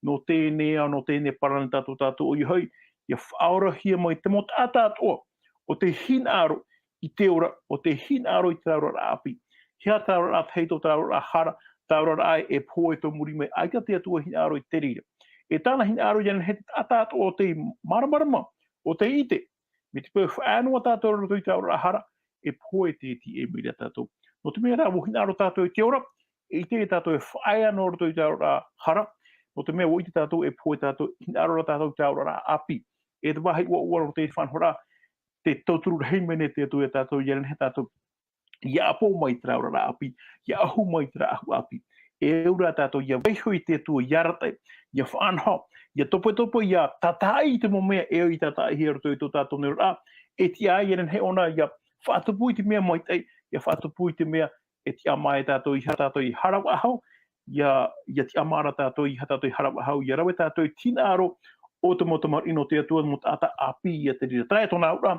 No tēnea, no tēne parane tātou o I hoi, ia faauruahia mai te mo taata atua. O te hinaaro I te ora, o te hinaaro I te ora api. Hea te ora tahito, te ora hara, te ora ai e poe tō muri mai, aika te atua hinaaro I te rira. E tāna hinaaro iana he tata atua o te maramarama, o te ite. Me te pēr whaanua tātou roto I te ora hara, e poe te ti e mira tātou. No te mea rā, mo hinaaro tātou I te ora, e te tātou e whaea no roto I te ora hara, no te mea o I te tātou e poe tātou, hinaaro tātou te ora api. E te wahi ua o te whanhora, te tauturu heimene te atu e tātou iaren he tātou. Ia apo mai tera ora api, ia ahu mai tera ahu api. E ura tātou ia weiho I te atu iarate, ia whanho, ia topo ia tatai te mo mea e o I tatai hi roto I tō tātou ne ora. E ti a iaren he ona ia whaatupui te mea maitai, ia whaatupui te mea e ti amai tātou I harau ahau, ia ti amara tātou I tātou I harau ahau, ia rawe tātou I tinaaro o te motamar ino te atua mo taata api ia te rira. Trai tōna ura,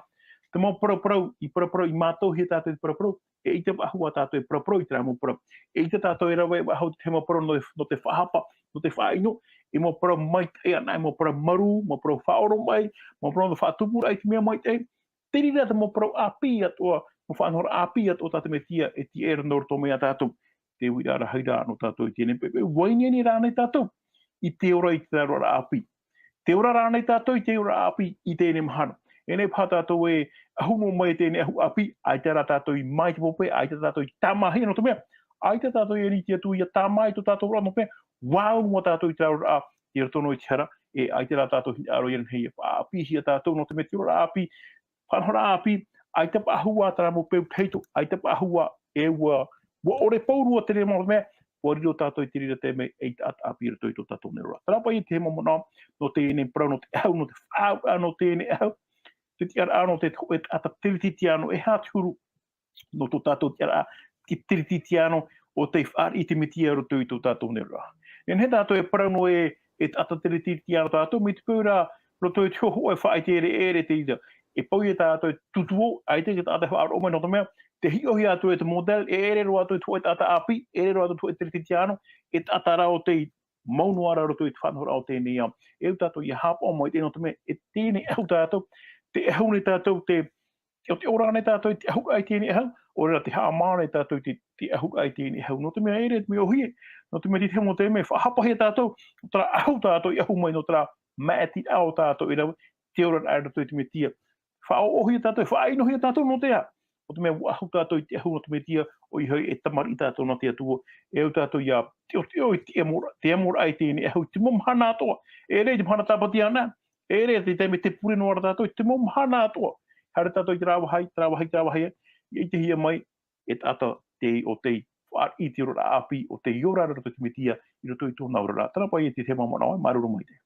te mau parau I mātou he tātou I parau, e I te ahua tātou I parau I te rā mo parau. E I te tātou I rawe ahau te mau parau no te whahapa, no te whaino, e mau parau maitai anai, mau parau maru, mau parau whaoro mai, mau parau no whaatupura I te mea maitai, Terira te mo parau-tia Atua, mo faanohia o tata Mesia e Teie no to mea tatou. Te wirara haira no tatou tiene pepe. Waini ni rana tatou. I te ora I te oraraa. Te ora rana tatou I te oraraa I te ne mahana. E ne pā tatou e ahumo mai te ne ahu api, ai te ra tatou I mai te pope, ai te tatou I tamahia no to mea. Ai te tatou I riti atu I a tamai to tatou ra no mea. Wau mo tatou I te oraraa. I ratono I te hara, e ai te ra tatou hinaaro I hei faahouhia tatou no te me te oraraa. Whanhora ai te paahua tara mo peu tahito, ai te paahua e ua ore paurua te re mo mea, ua riro tātou I te rira te me e taata apira toi to tātou nera. Tara pai te mo mona, no te ene prau, no te au, no te whau, no te ene au, te tiara no te tau e ata tirititiano e hāturu, no to tātou tiara ki tirititiano o te whaar I te mitia ro toi to tātou nera. En he tātou e prau no e ata tirititiano tātou, me te pūra ro toi te hoho e whaai te ere te ida. E pau I tātou tutuo, ai te tātou whaar o mai no te mea, te hiohi atu e te model, e ere ro atu e tue tāta api, ere ro atu tue tirititiano, e tāta rao te maunu ara ro tue te whanhora o tēnei am. E u tātou I hapa o mai tēnei no te mea, e tēnei au tātou, te ehau ne tātou te ora ne tātou te ehau ai tēnei ehau, o rera te haamane tātou te ehau ai tēnei ehau. No te mea ere te mea ohie, no te mea te hemo te mea, whahapahia tātou, no tera ahau tātou, ehau mai no tera maati ao tātou, e rau, te ora ara tue te mea tia. Faauruahia tātou, whaainohia tātou no tea. O te mea wahu tātou I te ahu no te mea tia, o I hoi e tamari tātou no te atua. E au tātou ia, te amora ai tēnei ahu, te momhana atoa. E rei te mhana tāpati ana. E rei te me te pure no ara tātou, te momhana atoa. Hare tātou I te rāwahai, I te hia mai, e tata te o te whaar I te rora api, o te ihora rara te mea tia, I roto I tōna urara. Tara pai e te te mamana oi, maruru mai te.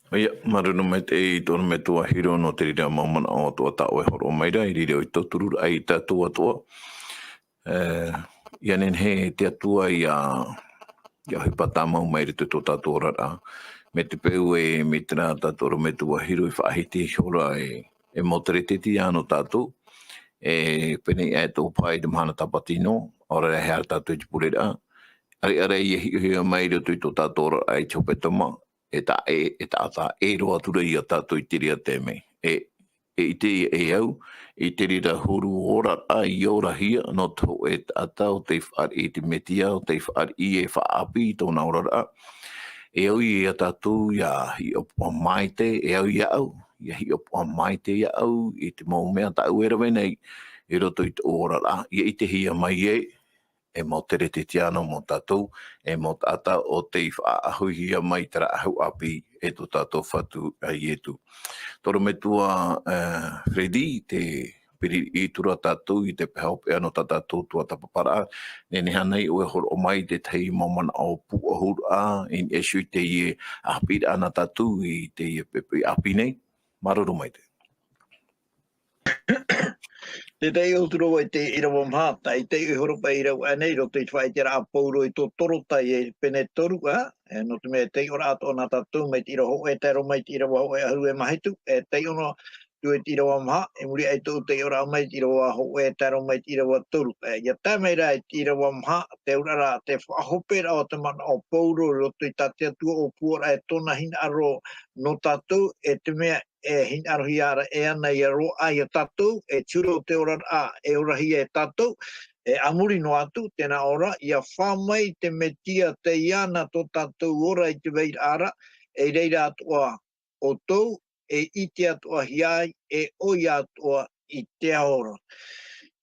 Ia, marunu mai te I tōna me tua hiro no te rira mamana o tuata o e horo mai rai, rira o I tōtururu ai tā tua. Ia nen he te atua I a hipata mau mai rito tō tātou rara. Me te peu e me te rā tātou me tua hiro I whaahiti hora e motereteti ano tātou. E pene e tō pai te mahana tapatino, ora e hea tātou I te purera. Are I hia mai rito I tō tātou rara ai te hepetoma. E taata e roa tura I a tātou I te ria te mei. I te e au, I te rira huru oraraa I orahia, no tō e taata o te whaar I te metia, o te whaar I e whaapi I tōna oraraa. E au I a tātou ia hi opa maite, e au I au, ia hi opa maite I au, I te mau mea tau e rawe nei, I roto I te oraraa. Ia I te hia mai e mo tere te tiano mo tātou, e mo taata o te faahouhia mai tera ahu api e tō tātou whatu ai etu. Toro me tua Fredi, te piri I tura tātou I te pehaupe ano tātou tuatapaparaa, nene hanei o e horo o mai te tei mamana o puahura in esu I Teie HAAPIIRAA ana tātou I Teie pepe api nei, maruru mai te. Te tei outro e te Irava mhata, I te ihora Irava anei roto I te whai te rā pauro I tō torota I pene toru, no te mea te ora ato na tātou mai te iraho e tero mai te Irava ho e ahu e mahitu, e te ono tu e te Irava mha, e muri ai tō te ora mai te Irava ho e tero mai te Irava toru. Ia tā mei rai te Irava mha, te urara, te whahopera o te mana o pauro roto I tātea tua o puara e tōna hinaaro no tātou, e te mea e hinaaro hiara e ana I a roa ai a tātou, e turo te oraraa e orahia e tātou, e amuri no atu, tēnā ora, ia whamai te metia te iana tō tātou ora I te veirara, e reira atua outou, e iti atua hiai, e oi atua I te aora.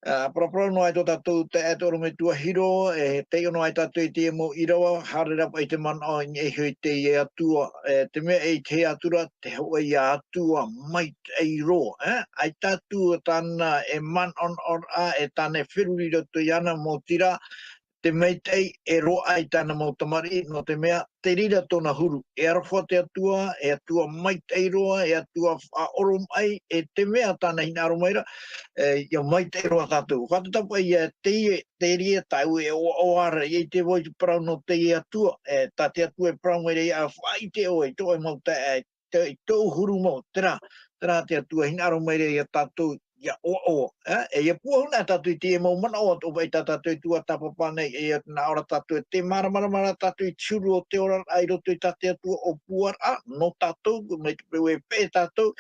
Parapara no ai tō tātou te atoro me tua hiro, e te ono ai tātou I te mo Irava, harera pa I te mana o e hui te I atua, te mea e te atura, te hoa I atua, mai ei roa, ai tātou tāna e man on ora, e tāne whiruri roto I ana mo tira, te maitai e roa ai tāna mo tamari, no te mea, te rira tōna huru, e arawha te atua maitai roa, e atua whaorom ai, e te mea tāna hinaaro maira, ia maitai roa tātou. Whatutapa ia Teie, te ria tau e oara, i te voi te parau no Teie atua, tā te atua e parau maira ia whai te oe, tō e mauta, tō huru mau, tērā te atua hinaaro maira ia tātou, ya o e ia pua na tatou te mo mana o to vai tatou tuatapapa nei e na ora tatou te mara tatou churu o te ora ai ro te tate tu o puara no tatou me te pe tatou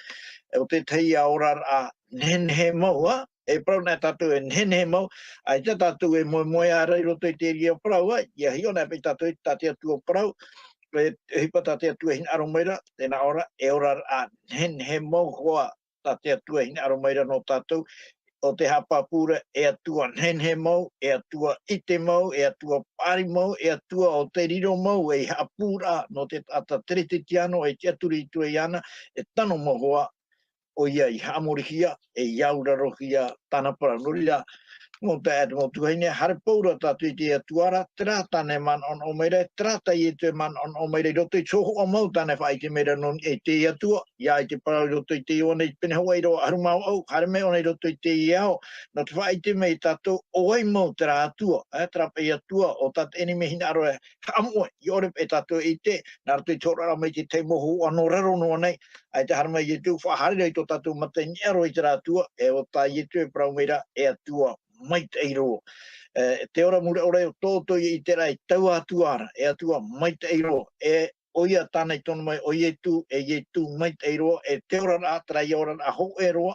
e o te Teie oraraa nenhe mau e prau na tatou e nenhe mau ai te tatou e moe ara i roto i te ria prau ia hi ona pe tatou tate tu o prau e hipa tate tu e hinaaro meira tena ora e oraraa nenhe mau hoa tate atua hina aromaira no tatou o te hapapura e atua nenhe mau, e atua ite mau, e atua pari mau, e atua o te riro mau, e hapura no te ata teretiano e te aturi tu e ana, e tano mohoa o ia i hamanihia, e iaurarohia tana paranuria. Mo te atu mo tuhaine hare paura tatu i te atuara, trata ne man on o meire, trata i te man on o meire, roto i tsoho o mau tane whai te meira non e te atua, ia i te parau roto i te iona i pene hawa i roa harumau au, hare me ona i roto i te iao, no te whai te mei tatu o ai mau tra atua, trapa i atua o tatu eni me hinaaro e hamoe, i ore e tatu i te, nā roto i tōrara mei te te mohu anō raro noa nei, ai te harumai i tu whaharira i tō tatu mata i niaro i te atua, e o tā i tu e parau meira e atua. Maitai ro te ora mura ora o toto i te rai tau atuara e atua maitai ro e oia tana i tonu mai o ye tu maitai ro e te ora a trai ora a ho e ro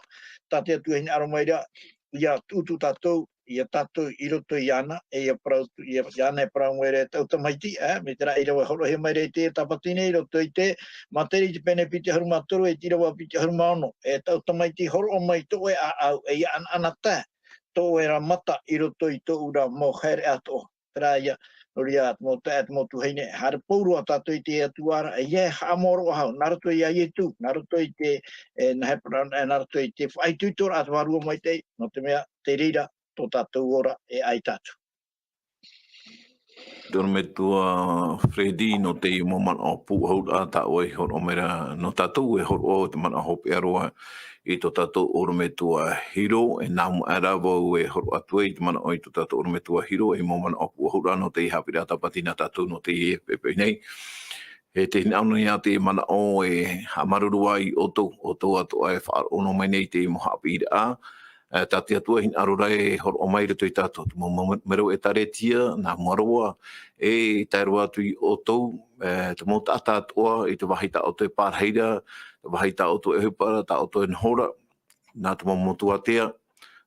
ta te atu hina aromaira ia tutu tatou ia tatou i roto i ana e ia prau ia ana e prau mere tau tamaiti me te rai rawa horo he maire te tapatine i roto i te materi te pene piti haruma toro e tirawa piti haruma ono e tau tamaiti horo o mai to e a au e ia anata tō era mata i roto i tō ura mō here ato. Traia, nori at mō te at mō tuheine, hare paurua tato i te atuara, e ie haamoro hau, naroto i a ietu, naroto i te, naroto i te whaitutora at Varua maitai, no te mea, te rira, tō tatou ora e ai tatu. Tōna me tua Fredi no te i moman o puhau a ta oi horo mera no tatou e horo o te mana hopi aroa i tō tatou oro me tua hiro e nāmu Irava e horo atua i te mana o i tō tatou oro me tua hiro e moman o puhau a no te i HAAPIIRAA SABATI na tatou no te i pepe nei. E te hinaano ia te mana o e hamarurua i outou atua e whaarono mai nei te i mo HAAPIIRAA. Tati atua hin arorai hor o mai reto i tato. Mero e taretia na marua e tairua atu i outou. Te mo taata atua i te wahita o te parheira, te wahita o te ehupara, ta o te hora. Nā te mo tuatea.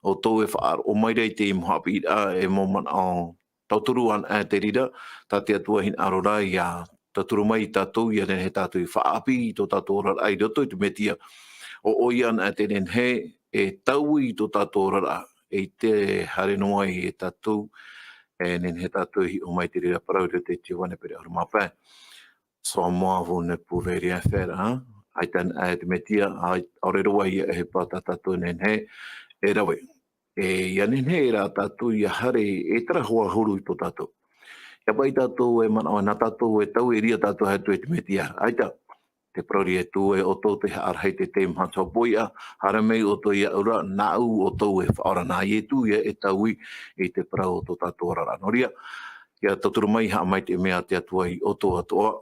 Outou e whaar o mai rei te mo HAAPIIRAA e mo man o tauturuan e te rira. Tati atua hin arorai a taturu mai tatou i ane he tatou i whaapi i tō tatou ora ai roto i te metia. O oian e te he e tau i tō tatou rara, e te hare noa i e tatou, e nen he tatou hi o mai te rira parau te te wane pere aru mawhai. So moa vone pūreri a whera, ai tan e te metia, ai aure roa i e he pata tatou nen he, e rawe. E ia nen he ra tatou i a hare e tara hoa huru i tō tatou. Ia pai tatou e mana o na tatou e tau e ria tatou hatu e te metia, ai ta. Te prori e tū e outou te haarhei te te mhata poia, hara mei outou ia ura, nā u outou e whaora nā i e tū ia e taui i te parau o tō tatou rara. Noria, ia taturu mai haa mai te mea te atua i outou atoa,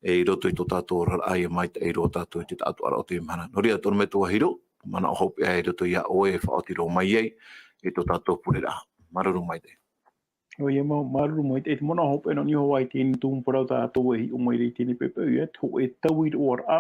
e i roto i tō tatou rara ai e mai te eiro tatou i te tatou ara o te mana. Noria, tōna me tua hiro, mana o hopi ai roto ia oe e whaotiro mai ei, i tō tatou purera. Maruru mai te. O ia mau maruru mo te mona hope no ni ho ai te ni tum parau ta to e o mai te ni pepe e to e tau i ora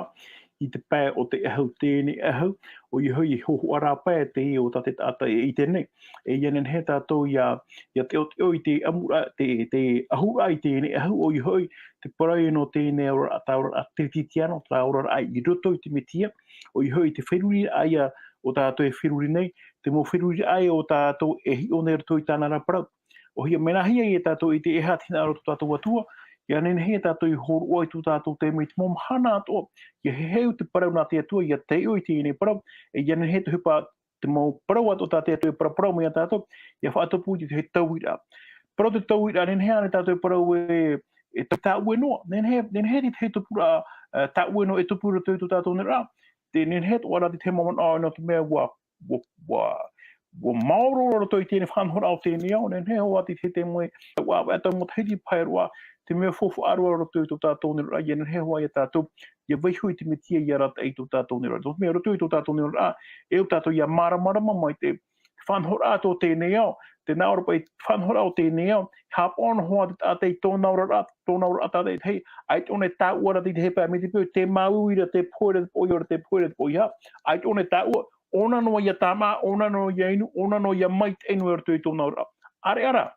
i te pā o te ahau tēne ahau o i hui hoho ara pā te o ta te taata i tēnei e ia nen he tātou ia te o i te amura te ahu ai tēne ahau o i hui te parai no tēne ora a tiritiano ta ora ai i roto i te metia o i hui te wheruri ai o tātou e wheruri nei te mo wheruri ai o tātou e hi o nei roto i tāna ra parau o hia menahia i tātou i te eha tina aro tātou atua, ia nen he tātou i horo oi tu tātou te mei te mom hana atua, ia he heu te parau nā te atua, ia te oi te ine parau, e ia nen he te hupa te mau parau ato tā te atua e parau mea tātou, ia whaatapu i te he tauira. Parau te tauira, nen he ane tātou parau e tā ue noa, nen he te he tupura tā ue no e tupura tu tātou nera, te nen he to ara te te maman no te mea wa mauro to te ni whanhora o te nea, o ne he hoa te te moe, wa ata mo hiti pairua, te mea fofu arua to to tatou ni rai, ne he hoa ia tatou, ia vaihui te me tia ia rata i to tatou ni rai. To mea roto i to tatou ni rai, e o tatou ia mara mai te whanhora to te nea, te naura pai whanhora o te nea, hapon hoa te tate i tōna ora tate hei, ai tōne tā ua te hepa me te pio, te mauira te poere, te poia, ai tōne tā ua, ona no ia tama, ona no ia inu, ona no ia mait enu e ratu i tōna ora. Ara,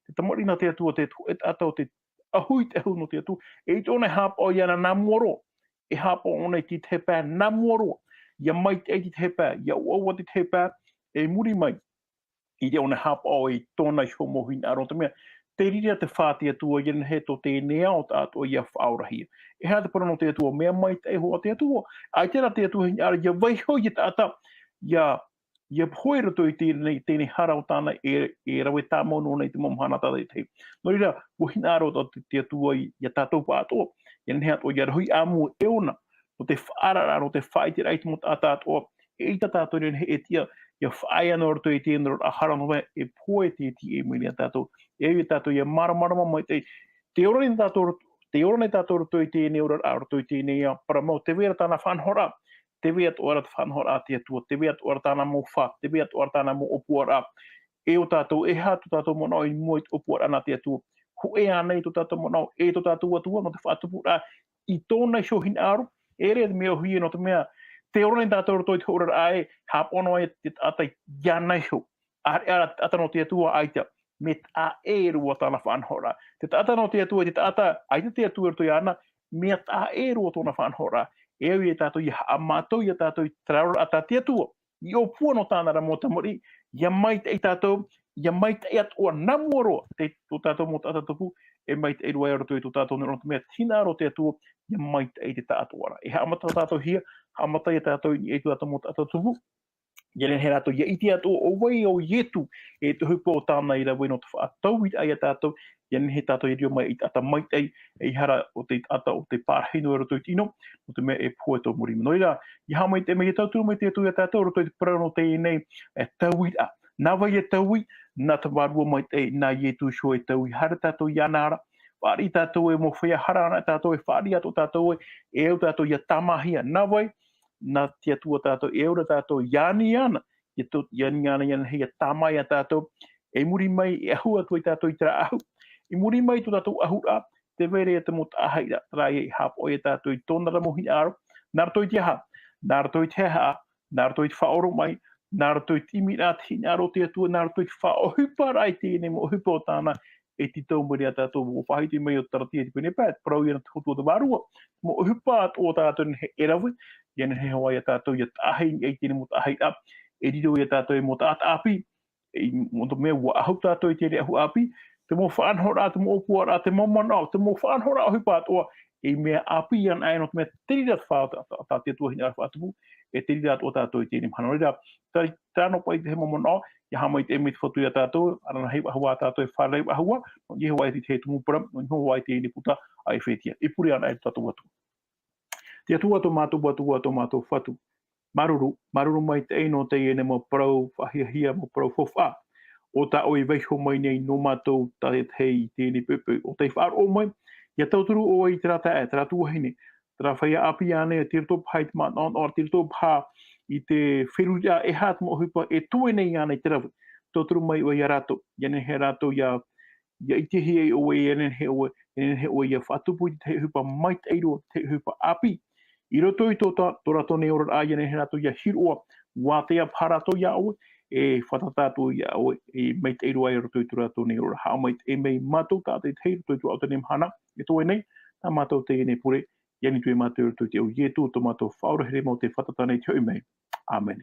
te tamorina te atua te tu, e atau te ahui te hu no te atu, e tōne hapo ia na namoro, e hapo ona i te hepa namoro, ia mait e te hepa, ia ua te hepa, e muri mai, i te ona hapo i tōna i homohin aro te mea, te rira te whātia tua i he to te nea o tātua ia faauruahia. E hea te parano te atua, mea mai te hoa te atua, ai tēnā te atua hin ara, ia vaiho i tāta, ia hoi rato i tēnei hara o tāna e rawe tā mono nei te momhana tāta i te. No rira, o hin aro te atua i tātou pātoa, ia hea to ia rahui āmu e ona, no te whaarara, no te whaiti raiti mo tātoa, e ita tātou ni he etia, ia whaai ana o rato i tēnei a hara no e poe te e mini a tātou, e tātou ia mara mai te ora ni tātou rato i tēnei ora a rato i tēnei a paramau, te vera tāna whanhora, te vea tu ora te whanhora a te atua, te vea tu ora tāna mō wha, te vea tu ora tāna mō opuara, e o tātou, e hā tu tātou monao i mua i opuara ana te atua, hu e anei tu tātou monao, e tu tātou atua, no te whaatupura, i tōna i sho hinaaro, e rea te mea hui no te mea, te ora ni tātou rato i te ora ae, hāpono ai te atai ianai ho, ara atano te atua aita, me tā e rua tāna whanhora. Te tata no te atua, te tata, aita te atua rato i ana, me tā e rua tōna whanhora. E au i tātou i amatou i tātou i traura a tā te atua. I o pua no tāna ra mō tamori, ia mai te i tātou, ia mai te i atua namoro, te tō tātou mō tātou tupu, e mai te i rua e rato i tō tātou nero mea hinaaro te atua, ia mai te i te tātua. E haamata tātou hia, haamata i tātou i e tātou mō tātou tupu, ia he rato ia iti ato o wai o ietu e te hupo o tāna i rawe no te whaatau i ai a tātou, ia he tātou i rio mai i tata maitai e hara o te ata o te pārhino e rato i tino, o te mea e pua tō muri. No ira, i hamai te mea tauturu mai te atu i a tātou, rato i te parau no te i nei, e tau i a. Nā vai e tau i, nā te Varua mai te nā ietu shua e tau i hara tātou i anara, whaari tātou e mo whea hara ana tātou e whaari ato tātou e au tātou i a tamahia. Nā vai, nā te atua tātou e ora tātou iani ana, iani ana hei a tamai a tātou, e muri mai e ahu atua i tātou i tera ahu, i muri mai tu tātou ahu a, te vere e te mo tāhaira, trai e hapo e tātou i tōna ramo hinaaro, nā rato i te aha, nā rato i te aha, nā rato i te whaoro mai, nā rato i timi nā te hinaaro te atua, nā rato i te whaohupara i tēne mo hupa o tāna, e ti tau muri a tātou mo whahiti mai o taratia te pene pēt, parau i ana te hotua te Varua, mo hupa o tātou ni he Irava, ia he hawaii a tātou ia tāhei ni eitene mo tāhei a, e riro i a tātou e mo tāta api, e mo to mea ua ahau tātou i tere ahu api, te mo whaanhora, te mo opuara, te mo manao, te mo whaanhora o hupa atoa, e mea api an aino te mea terira tā te tua hina whaatupu, e terira o tātou i tere mhanorira, tāno pai te he mo manao, ia hamai te emi te whatu i a tātou, arana hei ahua a tātou e wharei ahua, no i hawaii te he tumu pram, no i hawaii te ene puta a Ephesia, e puri ana e tātou atu. Te atua to mātou whatu. Maruru mai te eino te ene mo parau-hia mo parau-fofa. O ta oi veiho mai nei no mātou tare hei tēne pepe. O te whaaro mai, ia tauturu o i tera tae, tera tuahine. Tera whaia api ane, tira tō pahai te mātou, or tira tō paha i te whiruja e hāt mo hupa, e tue nei ane tera. Tauturu mai o i a rato. Iane he rato ia ite hei o e ene he o ia whatupu i te hupa mai te eiro, te hupa api. I roto i tō rato ne ora a iane he rato ia hiroa, wā te aparato ia oe, e whatatato ia oe, e mei te eiro ai roto i tō rato ne ora. Hao mai e mei mātou tātai te roto i tō au te nemhana, e tō e nei, tā mātou te ene pure, iani tui mātou roto i te au ietu, tō mātou whaurahere mo te whatatanei te au mei. Amen.